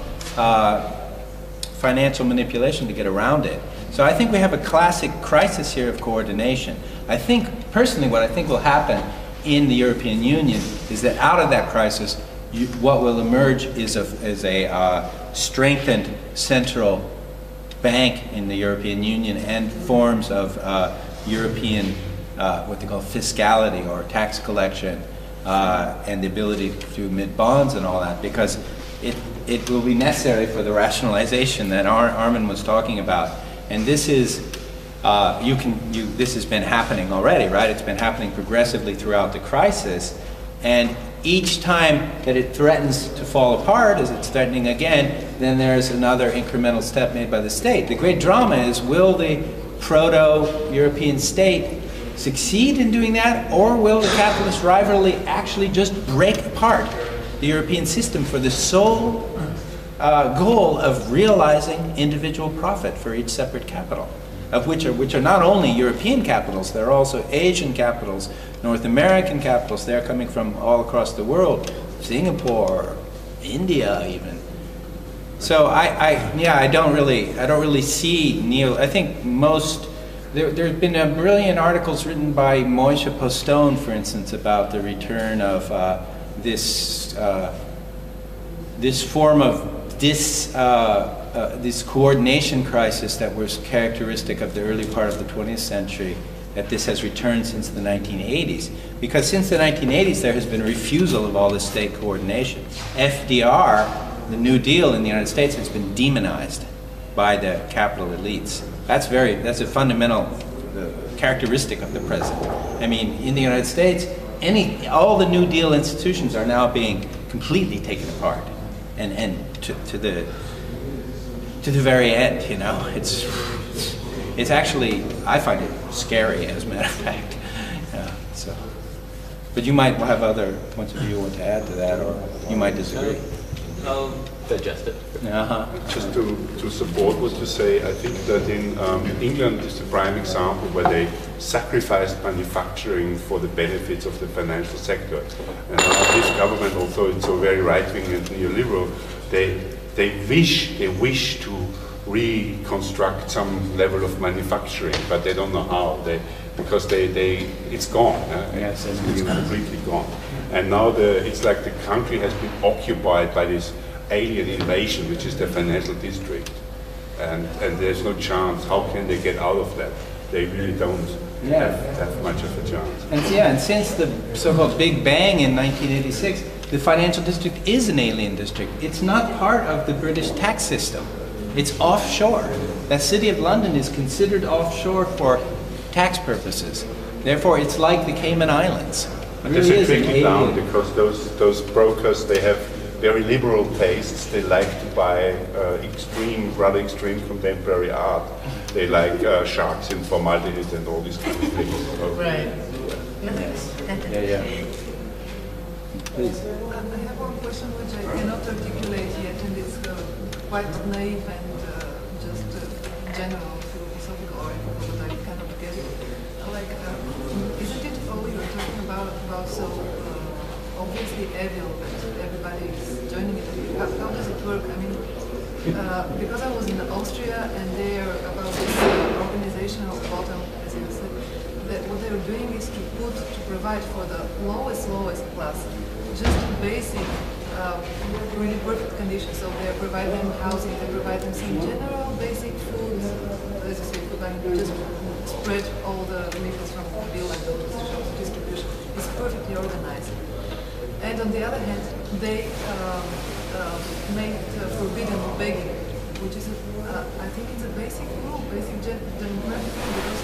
financial manipulation to get around it. So I think we have a classic crisis here of coordination. I think, personally, what I think will happen in the European Union is that out of that crisis, what will emerge is a strengthened central bank in the European Union and forms of European, what they call fiscality or tax collection, and the ability to emit bonds and all that, because it will be necessary for the rationalization that Armin was talking about. And this is, this has been happening already, right? It's been happening progressively throughout the crisis, and each time that it threatens to fall apart, as it's threatening again, then there's another incremental step made by the state. The great drama is, will the proto-European state succeed in doing that, or will the capitalist rivalry actually just break apart the European system for the sole goal of realizing individual profit for each separate capital, of which are not only European capitals, they're also Asian capitals, North American capitals. They're coming from all across the world, Singapore, India even. So I don't really see I think there's been brilliant articles written by Moishe Postone, for instance, about the return of this form of this coordination crisis that was characteristic of the early part of the 20th century, that this has returned since the 1980s. Because since the 1980s, there has been a refusal of all this state coordination. FDR, the New Deal in the United States, has been demonized by the capital elites. That's a fundamental characteristic of the present. I mean, in the United States, all the New Deal institutions are now being completely taken apart, and to the very end. You know, it's actually, I find it scary, as a matter of fact. So, but you might have other points of view you want to add to that, or you might disagree. I'll digest it. Just to support what you say, I think that in England is the prime example where they sacrificed manufacturing for the benefits of the financial sector. And this government, although it's so very right-wing and neoliberal, they wish to reconstruct some level of manufacturing, but they don't know how. Because it's gone. Yes, it's completely gone. And now it's like the country has been occupied by this alien invasion, which is the financial district. And there's no chance. How can they get out of that? They really don't have much of a chance. And since the so-called Big Bang in 1986, the financial district is an alien district. It's not part of the British tax system. It's offshore. The City of London is considered offshore for tax purposes. Therefore, it's like the Cayman Islands. But this is trickling down because those brokers, they have very liberal tastes. They like to buy rather extreme contemporary art. They like sharks in formaldehyde and all these kind of things. So, right. Yeah. Please. I have one question which I cannot articulate yet, and it's quite naive and just general philosophical, but I cannot get it. Isn't it all you're talking about so obviously evil that everybody is joining it? How does it work? I mean, because I was in Austria and they're about this organizational bottom, as you said, that what they're doing is to provide for the lowest class just basic, really perfect conditions. So they provide them housing, they provide them some general basic food, as you say, food bank, just spread all the liquids from the bill and the shops distribution. It's perfectly organized. And on the other hand, they made forbidden begging, which is, I think it's a basic rule, basic democratic rule, because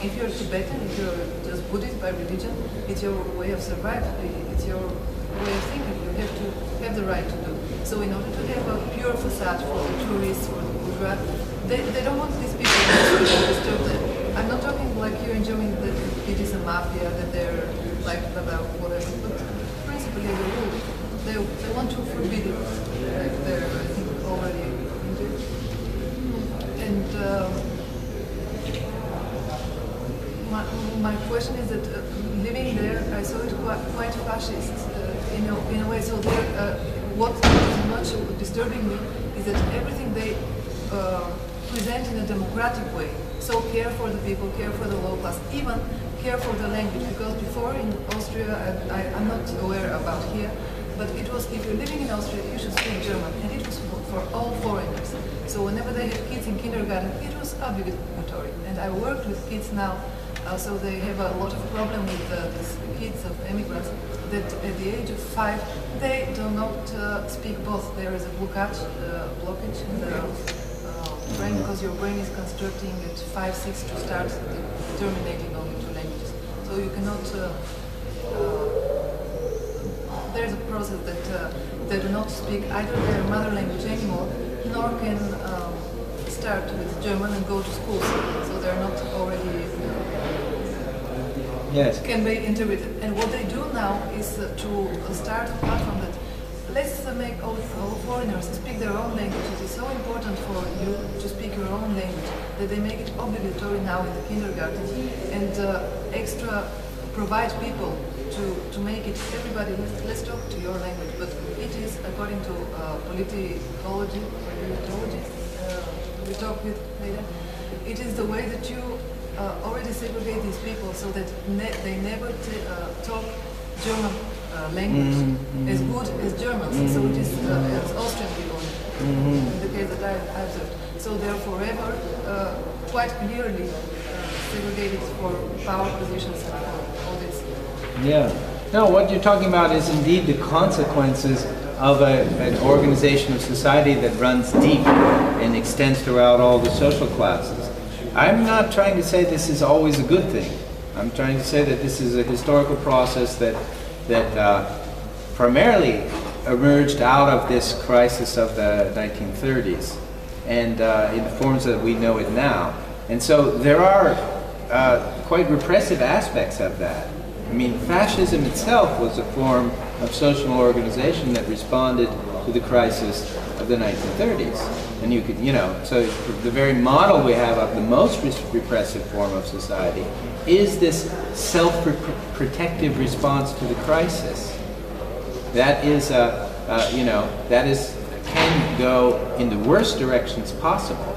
if you're Tibetan, if you're just Buddhist by religion, it's your way of survival, it's your way of thinking. You have to have the right to do. So in order to have a pure facade for the tourists, for the bourgeois, they don't want these people to disturb them. I'm not talking like you're enjoying that it is a mafia, that they're like about whatever, but principally the rule. They want to forbid it. Like they're, I think, already into it. And my question is that living there, I saw it quite fascist in a way. So what is much disturbing me is that everything they present in a democratic way. So care for the people, care for the low class, even care for the language. Because before in Austria, I'm not aware about here, but it was, if you're living in Austria, you should speak German, and it was for all foreigners. So whenever they have kids in kindergarten, it was obligatory. And I worked with kids now, so they have a lot of problem with these kids of immigrants, that at the age of 5, they do not speak both. There is a blockage in the brain, because your brain is constructing at 5, 6 to start terminating only 2 languages. So you cannot, there's a process that they do not speak either their mother language anymore, nor can start with German and go to school. So they're not already can be interpreted. And what they do now is to start a platform that let's make all foreigners speak their own language. It is so important for you to speak your own language that they make it obligatory now in the kindergarten, and extra provide people to make it everybody, let's talk to your language, but it is according to politicology, we talk with later, it is the way that you already segregate these people so that they never talk German language as good as Germans, so it is as Austrian people in the case that I observed. So they are forever quite clearly segregated for power positions and all this. Yeah. No, what you're talking about is indeed the consequences of an organization of society that runs deep and extends throughout all the social classes. I'm not trying to say this is always a good thing. I'm trying to say that this is a historical process that primarily emerged out of this crisis of the 1930s and in the forms that we know it now. And so there are quite repressive aspects of that. I mean, fascism itself was a form of social organization that responded to the crisis of the 1930s. And you could, so the very model we have of the most repressive form of society is this self-protective response to the crisis. That is, can go in the worst directions possible.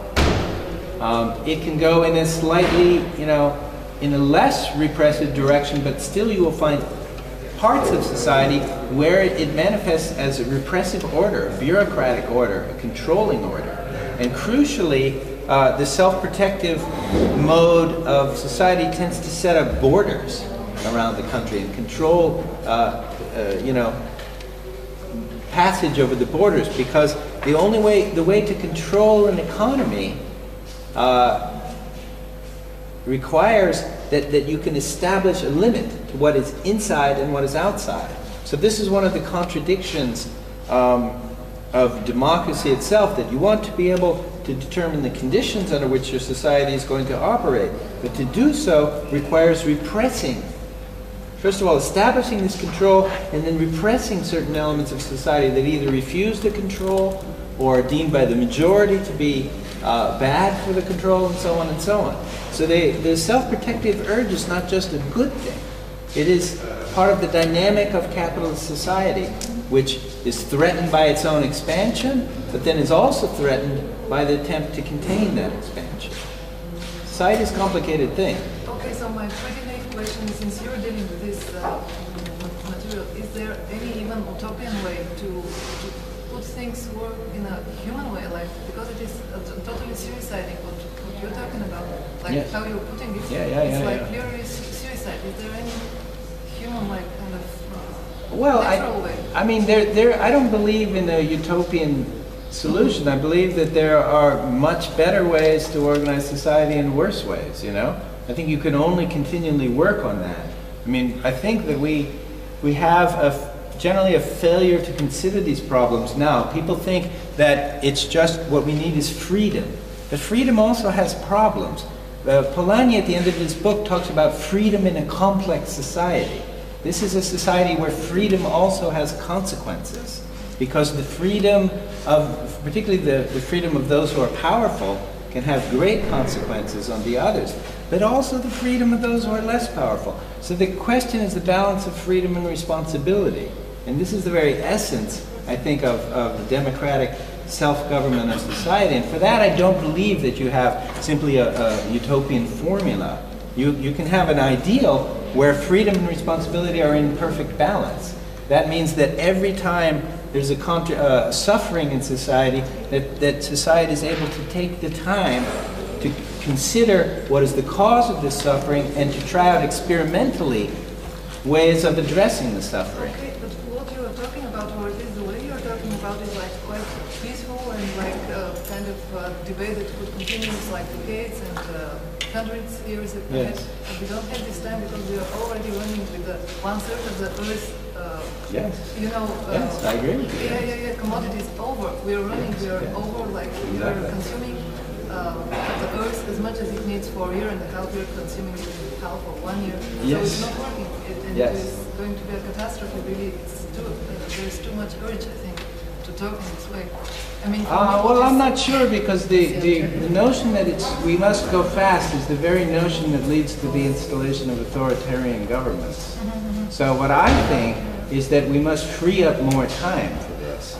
It can go in a slightly, in a less repressive direction, but still you will find parts of society where it manifests as a repressive order, a bureaucratic order, a controlling order. And crucially, the self-protective mode of society tends to set up borders around the country and control, passage over the borders, because the way to control an economy requires that you can establish a limit to what is inside and what is outside. So this is one of the contradictions of democracy itself, that you want to be able to determine the conditions under which your society is going to operate. But to do so requires repressing. First of all, establishing this control and then repressing certain elements of society that either refuse the control or are deemed by the majority to be bad for the control, and so on and so on. So the self-protective urge is not just a good thing. It is part of the dynamic of capitalist society, which is threatened by its own expansion, but then is also threatened by the attempt to contain that expansion. Society is a complicated thing. Okay, so my pretty naive question is, since you're dealing with this material, is there any even utopian way to put things work in a human way, like, because it is totally suiciding what you're talking about, like how you're putting it, it's like clearly suicide. Is there any human, like, kind of natural way? I mean, I don't believe in a utopian solution. I believe that there are much better ways to organize society and worse ways, I think you can only continually work on that. I mean, I think that we have generally a failure to consider these problems now. People think that it's just what we need is freedom. But freedom also has problems. Polanyi at the end of his book talks about freedom in a complex society. This is a society where freedom also has consequences, because the freedom of, particularly the freedom of those who are powerful, can have great consequences on the others, but also the freedom of those who are less powerful. So the question is the balance of freedom and responsibility. And this is the very essence, I think, of the democratic self-government of society. And for that, I don't believe that you have simply a utopian formula. You can have an ideal where freedom and responsibility are in perfect balance. That means that every time there's a suffering in society, that society is able to take the time to consider what is the cause of this suffering and to try out experimentally ways of addressing the suffering. Okay, but what you are talking about, or at least the way you are talking about, is like quite peaceful and like kind of debate that could continue like decades and hundreds of years ahead. Yes. And we don't have this time because we are already running with one-third of the Earth. Yes. Yes, I agree. Yeah. Commodities over. We are running. We are over. Like we are consuming the Earth as much as it needs for a year and a half. We are consuming it in half or 1 year. Yes. So it's not working. It is going to be a catastrophe. Really, there is too much urge, I think, to to talk in this way. I mean, well, I'm not sure, because the notion that we must go fast is the very notion that leads to the installation of authoritarian governments. So what I think is that we must free up more time for this.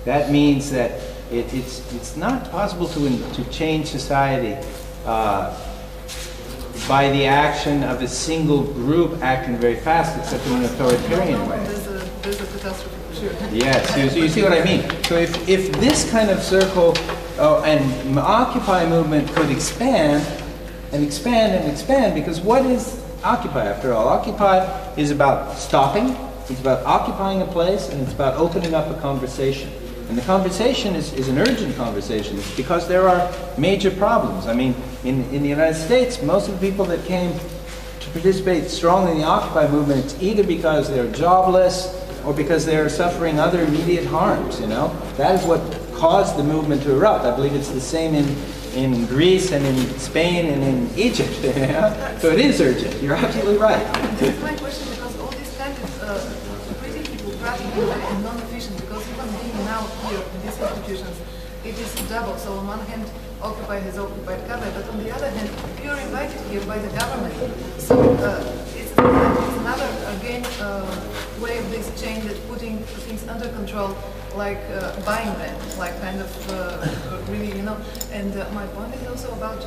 That means that it's not possible to change society by the action of a single group acting very fast, except in an authoritarian way. There's a catastrophe. Sure. Yes, you see what I mean? So if this kind of circle and Occupy movement could expand and expand and expand, because what is Occupy after all? Occupy is about stopping, it's about occupying a place, and it's about opening up a conversation. And the conversation is an urgent conversation. It's because there are major problems. I mean, in the United States, most of the people that came to participate strongly in the Occupy movement, it's either because they're jobless or because they're suffering other immediate harms, you know. That is what caused the movement to erupt. I believe it's the same in Greece and in Spain and in Egypt. So it is urgent. You're absolutely right. That's my question, because all these kind of pretty practical and non-efficient, because even being now here in these institutions, it is double. So on one hand, Occupy has occupied Kabul, but on the other hand, you're invited here by the government. So it's another, again, way of this change, that putting things under control, like buying them, like kind of really, you know. And my point is also about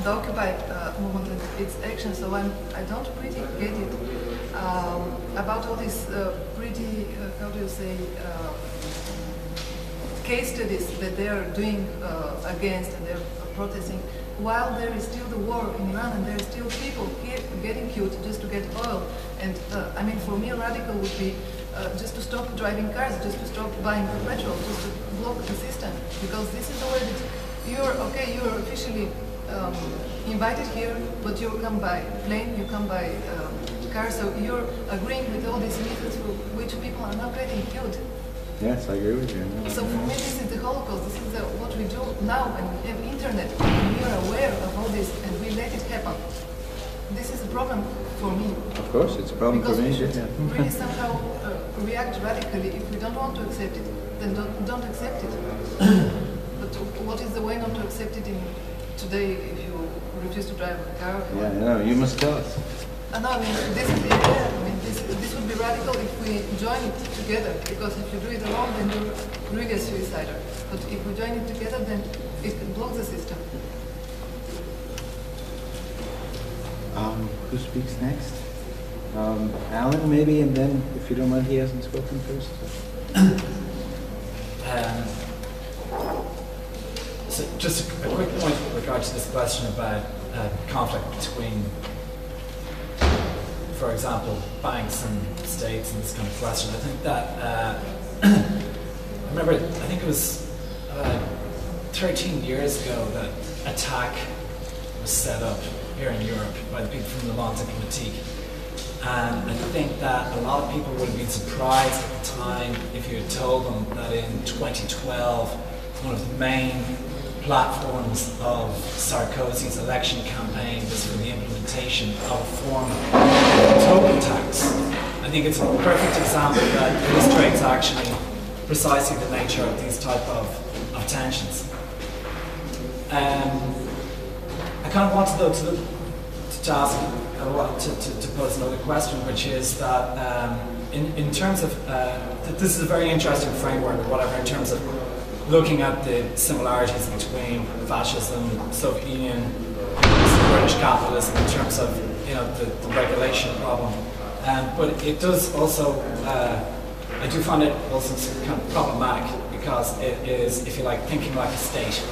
the Occupy movement and its action. So I don't pretty get it about all these pretty, how do you say, case studies that they are doing against, and they're protesting, while there is still the war in Iran, and there are still people here getting killed just to get oil. And I mean, for me, a radical would be just to stop driving cars, just to stop buying the petrol, just to block the system, because this is the way that you're officially invited here, but you come by plane, you come by car, so you're agreeing with all these methods for which people are not getting killed. Yes, I agree with you. So for me, this is the Holocaust. This is what we do now when we have internet, and we are aware of all this, and we let it happen. This is a problem for me. Of course, it's a problem because for me. We should Yeah. really somehow react radically. If we don't want to accept it, then don't accept it. But what is the way not to accept it in today if you refuse to drive a car? Yeah, no, you must tell us. No, I mean, this would be radical if we join it together, because if you do it alone, then you're really a suicider. But if we join it together, then it can block the system. Who speaks next? Alan, maybe, and then, if you don't mind, he hasn't spoken first. So just a quick point with regard to this question about conflict between, for example, banks and states and this kind of question. I think that, I think it was 13 years ago that ATTAC was set up here in Europe by the people from the London Committee. And I think that a lot of people would have been surprised at the time if you had told them that in 2012, one of the main platforms of Sarkozy's election campaign was for the implementation of a form of token tax. I think it's a perfect example that illustrates actually precisely the nature of these type of tensions. I kind of wanted though to ask, to pose another question, which is that in terms of, this is a very interesting framework or whatever, in terms of looking at the similarities between fascism, Soviet Union, British capitalism in terms of the regulation problem. But it does also, I do find it also kind of problematic because it is, if you like, thinking like a state.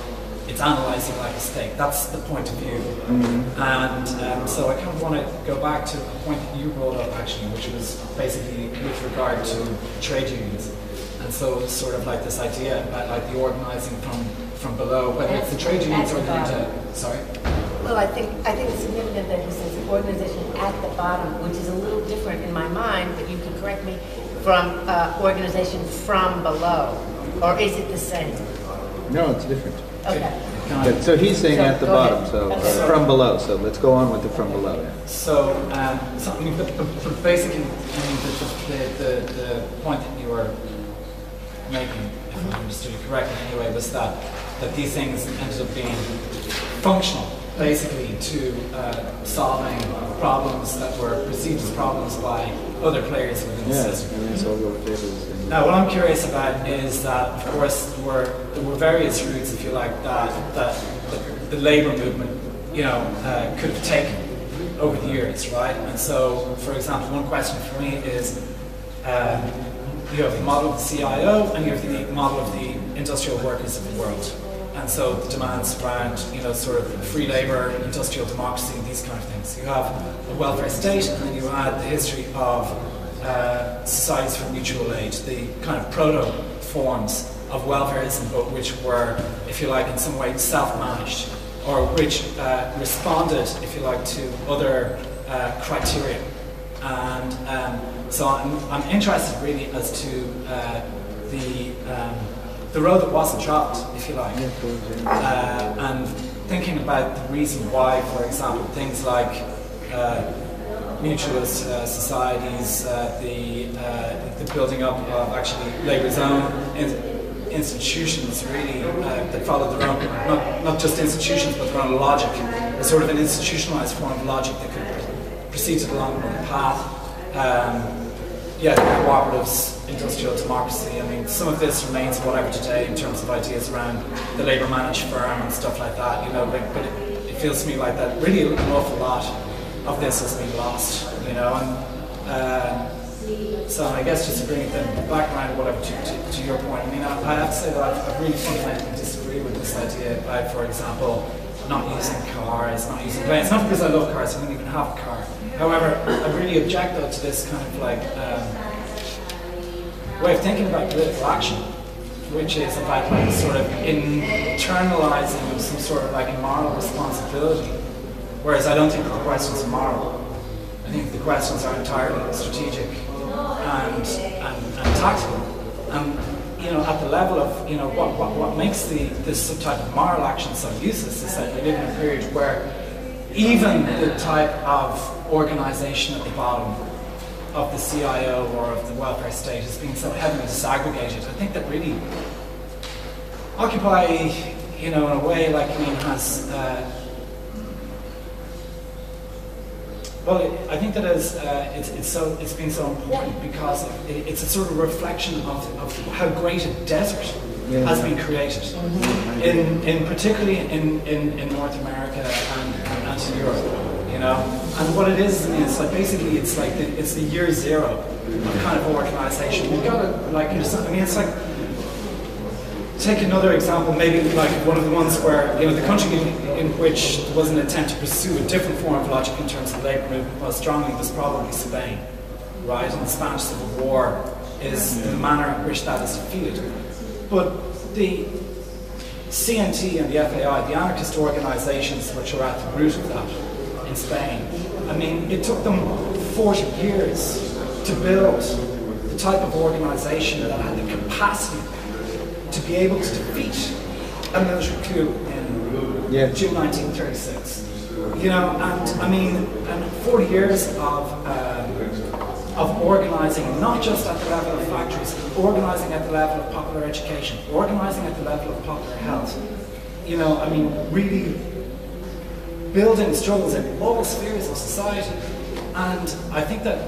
It's analysing like a state. That's the point of view. Mm-hmm. And so I kind of want to go back to a point that you brought up actually, which was basically with regard to trade unions. And so sort of like this idea about like the organising from below, whether it's the trade unions or the sorry? Well, I think it's significant that he says organisation at the bottom, which is a little different in my mind, but you can correct me, from organisation from below. Or is it the same? No, it's different. Okay. But, so he's saying at the bottom, so from below. So let's go on with the from below. Yeah. So, but basically, I mean, the point that you were making I understood you correctly anyway, was that these things ended up being functional, basically, to solving problems that were perceived as problems by other players within the system. Now, what I'm curious about is that, of course, there were various routes, if you like, that the labour movement, could have taken over the years, right? And so, for example, one question for me is, you have the model of the CIO and you have the model of the industrial workers of the world. And so the demands around, sort of free labour, industrial democracy, these kind of things. You have a welfare state, and then you add the history of societies for mutual aid, the kind of proto-forms of welfareism, but which were, if you like, in some way self-managed, or which responded, if you like, to other criteria. And so I'm interested really as to the road that wasn't travelled, if you like, and thinking about the reason why, for example, things like mutualist societies, the building up of actually labour's own institutions really that followed their own, not just institutions, but their own logic, a sort of an institutionalised form of logic that could proceed along the path. Cooperatives, industrial democracy. I mean, some of this remains whatever today in terms of ideas around the labour managed firm and stuff like that. But it feels to me like that really an awful lot of this has been lost. And so I guess just to bring it then back around whatever to your point. I mean, I have to say that I really fundamentally disagree with this idea about, for example, not using cars, not using planes. Not because I love cars, I don't even have a car. However, I really object though to this kind of like way of thinking about political action, which is about like sort of internalizing some sort of like moral responsibility. Whereas I don't think the questions are moral. I think the questions are entirely strategic and tactical. And at the level of what makes this subtype of moral action so useless is that we live in a period where even the type of organisation at the bottom of the CIO or of the welfare state is being so heavily disaggregated. I think that really Occupy, in a way, has. I think that it's been so important because it's a sort of reflection of how great a desert has been created, particularly in North America and in Europe. And what it is like basically it's the year zero of kind of organisation. We've got to it's like, take another example, maybe like one of the ones where the country in which there was an attempt to pursue a different form of logic in terms of labour movement most strongly was probably Spain, right? And the Spanish Civil War is the manner in which that is defeated. But the CNT and the FAI, the anarchist organisations which are at the root of that in Spain, it took them 40 years to build the type of organisation that had the capacity to be able to defeat a military coup in June 1936. And 40 years of organising, not just at the level of factories, organising at the level of popular education, organising at the level of popular health. Really building struggles in all spheres of society. And I think that,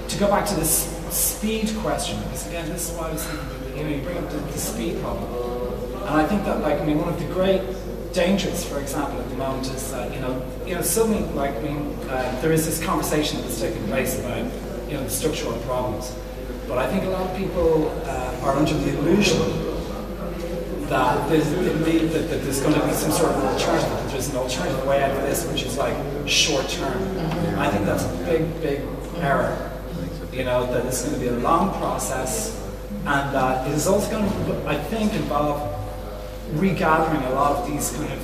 to go back to this speed question, because again, this is why I was thinking, you bring up the speed problem. And I think that, one of the great dangers, for example, at the moment is that, suddenly, there is this conversation that's taking place about, the structural problems. But I think a lot of people are under the illusion that there's going to be some sort of alternative, that there's an alternative way out of this, which is short term. I think that's a big, big error. That it's going to be a long process, and that it is also going to, I think, involve regathering a lot of these kind of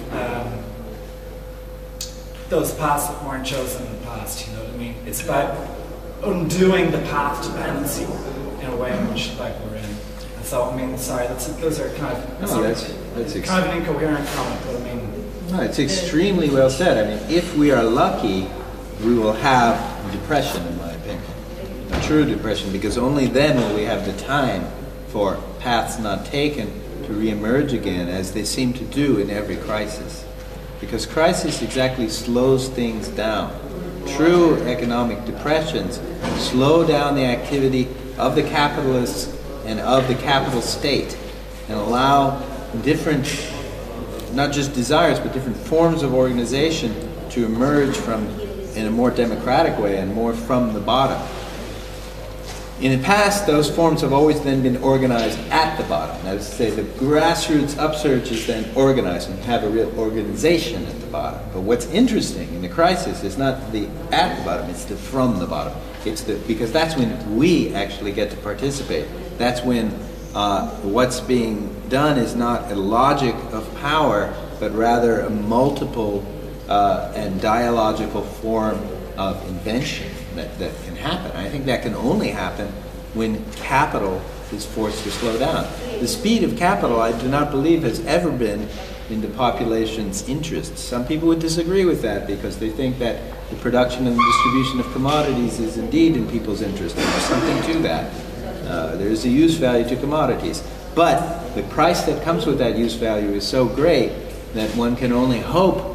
those paths that weren't chosen in the past. It's about undoing the path dependency in a way in which we're in. And so, sorry, those are kind of that's kind of an incoherent comment, but no, it's extremely well said. If we are lucky, we will have depression, in my opinion. true depression, because only then will we have the time for paths not taken to reemerge again, as they seem to do in every crisis. Because crisis exactly slows things down. True economic depressions slow down the activity of the capitalists and of the capital state, and allow different, not just desires, but different forms of organization to emerge from, in a more democratic way and more from the bottom. In the past, those forms have always then been organized at the bottom. That is to say, the grassroots upsurge is then organized and have a real organization at the bottom. But what's interesting in the crisis is not the at the bottom, it's the from the bottom. It's the, because that's when we actually get to participate. That's when what's being done is not a logic of power, but rather a multiple and dialogical form of invention that can happen. I think that can only happen when capital is forced to slow down. The speed of capital, I do not believe, has ever been in the population's interests. Some people would disagree with that because they think that the production and the distribution of commodities is indeed in people's interest, and there's something to that. There's a use value to commodities. But the price that comes with that use value is so great that one can only hope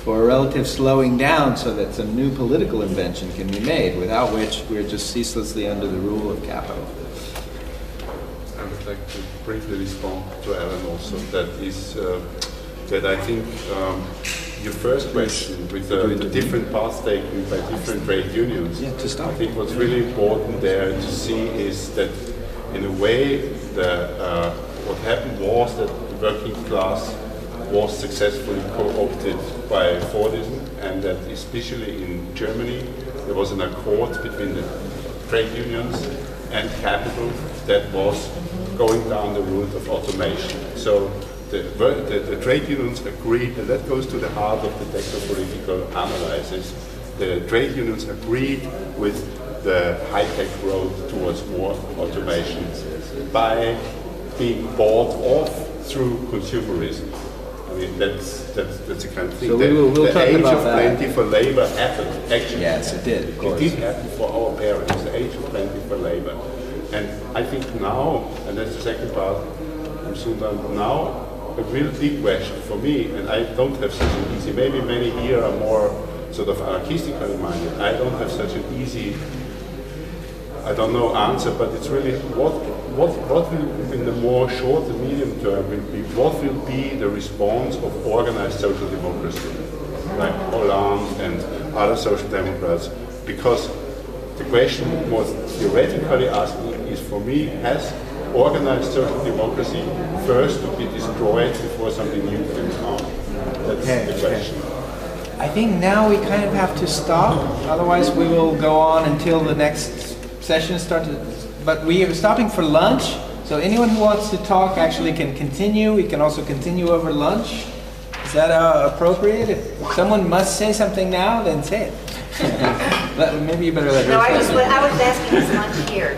for a relative slowing down so that some new political invention can be made, without which we're just ceaselessly under the rule of capital. I would like to briefly respond to Alan also. That is, that I think your first question with the different paths taken by different trade unions, I think what's really important there to see is that in a way what happened was that the working class was successfully co-opted by Fordism, and that especially in Germany there was an accord between the trade unions and capital that was going down the route of automation. So the trade unions agreed, and that goes to the heart of the technopolitical analysis. The trade unions agreed with the high-tech road towards more automation by being bought off through consumerism. I mean, that's a kind of thing. So we'll the talk age about of that. plenty for labor happened, actually. Yes, it did, of course. It did happen for our parents, the age of plenty for labor. And I think now, and that's the second part, I'm soon done, now a real big question for me, and I don't have such an easy, maybe many here are more sort of anarchistically minded, I don't have such an easy, I don't know, answer, but it's really what will in the more short and medium term will be, what will be the response of organized social democracy, like Hollande and other social democrats, because the question more theoretically asking is, for me, has organized social democracy first to be destroyed before something new can come? That's the question. I think now we kind of have to stop, otherwise we will go on until the next session starts. But we are stopping for lunch, so anyone who wants to talk actually can continue. We can also continue over lunch. Is that appropriate? If someone must say something now, then say it. Maybe you better let her say it. I was asking, is lunch here?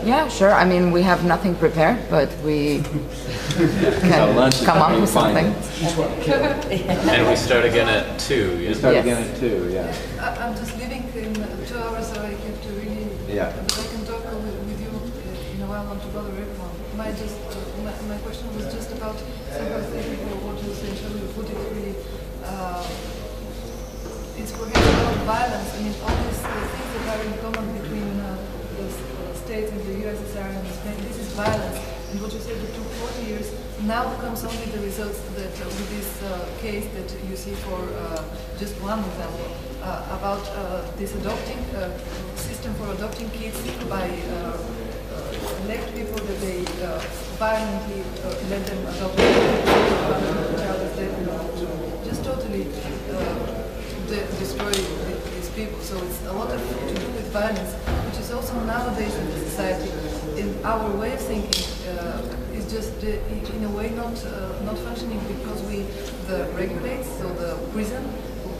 Yeah, sure. I mean, we have nothing prepared, but we can come up with something. And we start again at 2. We start again at 2, yeah. I'm just leaving in 2 hours, so I have to really. Yeah. I can talk with you in a while, not to bother everyone. My question was just about somehow thinking of what you essentially put it really. It's perhaps about violence. I mean, all these things that are in common between the States and the USSR and Spain. This is violence. And what you said, it took 40 years. Now comes only the results that with this case that you see for just one example about this adopting system for adopting kids by elect people that they violently let them adopt the child as they just totally destroy these people. So it's a lot of to do with violence, which is also nowadays in the society. In our way of thinking is just in a way not functioning because we regulate. So the prison,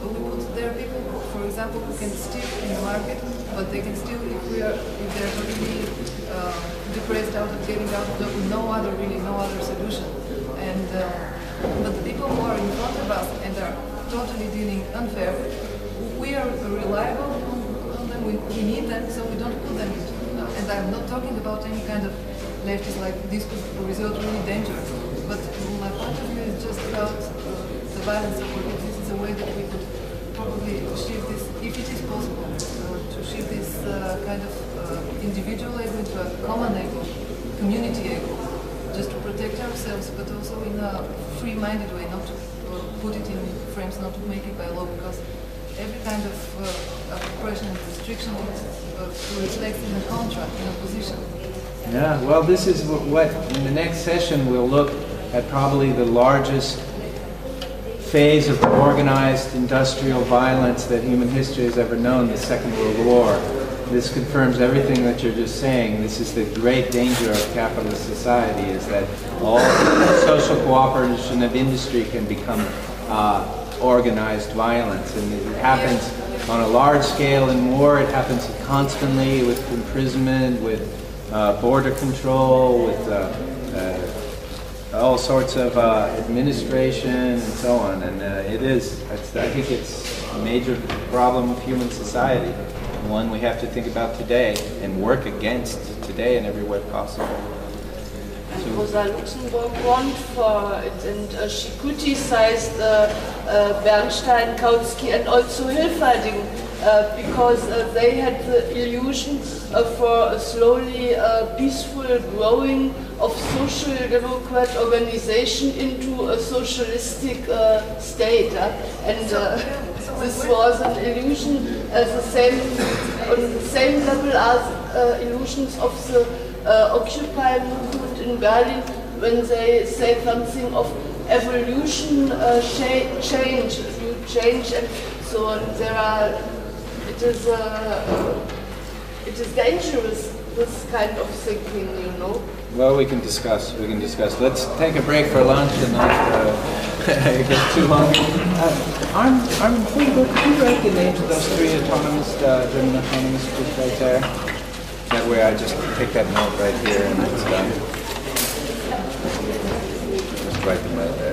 we put there people, for example, who can steal in the market, but they can steal if they're really depressed out of getting out of the no other solution. And but the people who are in front of us and are totally dealing unfair, we are reliable on them. we need them, so we don't put them into. And I'm not talking about any kind of leftist like this could result really dangerous. But my point of view is just about the violence of workers. This is a way that we could probably shift this, if it is possible, to shift this kind of individual ego into a common ego, community ego, just to protect ourselves, but also in a free-minded way, not to put it in frames, not to make it by law, because every kind of oppression and restriction reflects in a contract, in a position. Yeah, well, this is what in the next session we'll look at probably the largest phase of organized industrial violence that human history has ever known, the Second World War. This confirms everything that you're just saying. This is the great danger of capitalist society, is that all social cooperation of industry can become organized violence. And it happens on a large scale in war. It happens constantly with imprisonment, with border control, with all sorts of administration and so on. And I think it's a major problem of human society, and one we have to think about today and work against today in every way possible. Rosa Luxemburg warned for it, and she criticized Bernstein, Kautsky, and also Hilferding because they had the illusion for a slowly peaceful growing of social democrat organization into a socialistic state, and this was an illusion on the same level as illusions of the Occupy movement in Berlin, when they say something of evolution, change, and so on. It is dangerous, this kind of thinking, you know. Well, we can discuss. Let's take a break for lunch and not get too long. Before you go, could you write the names of those three autonomous, German autonomous just right there? That way I just take that note right here and it's done. Just write them right there.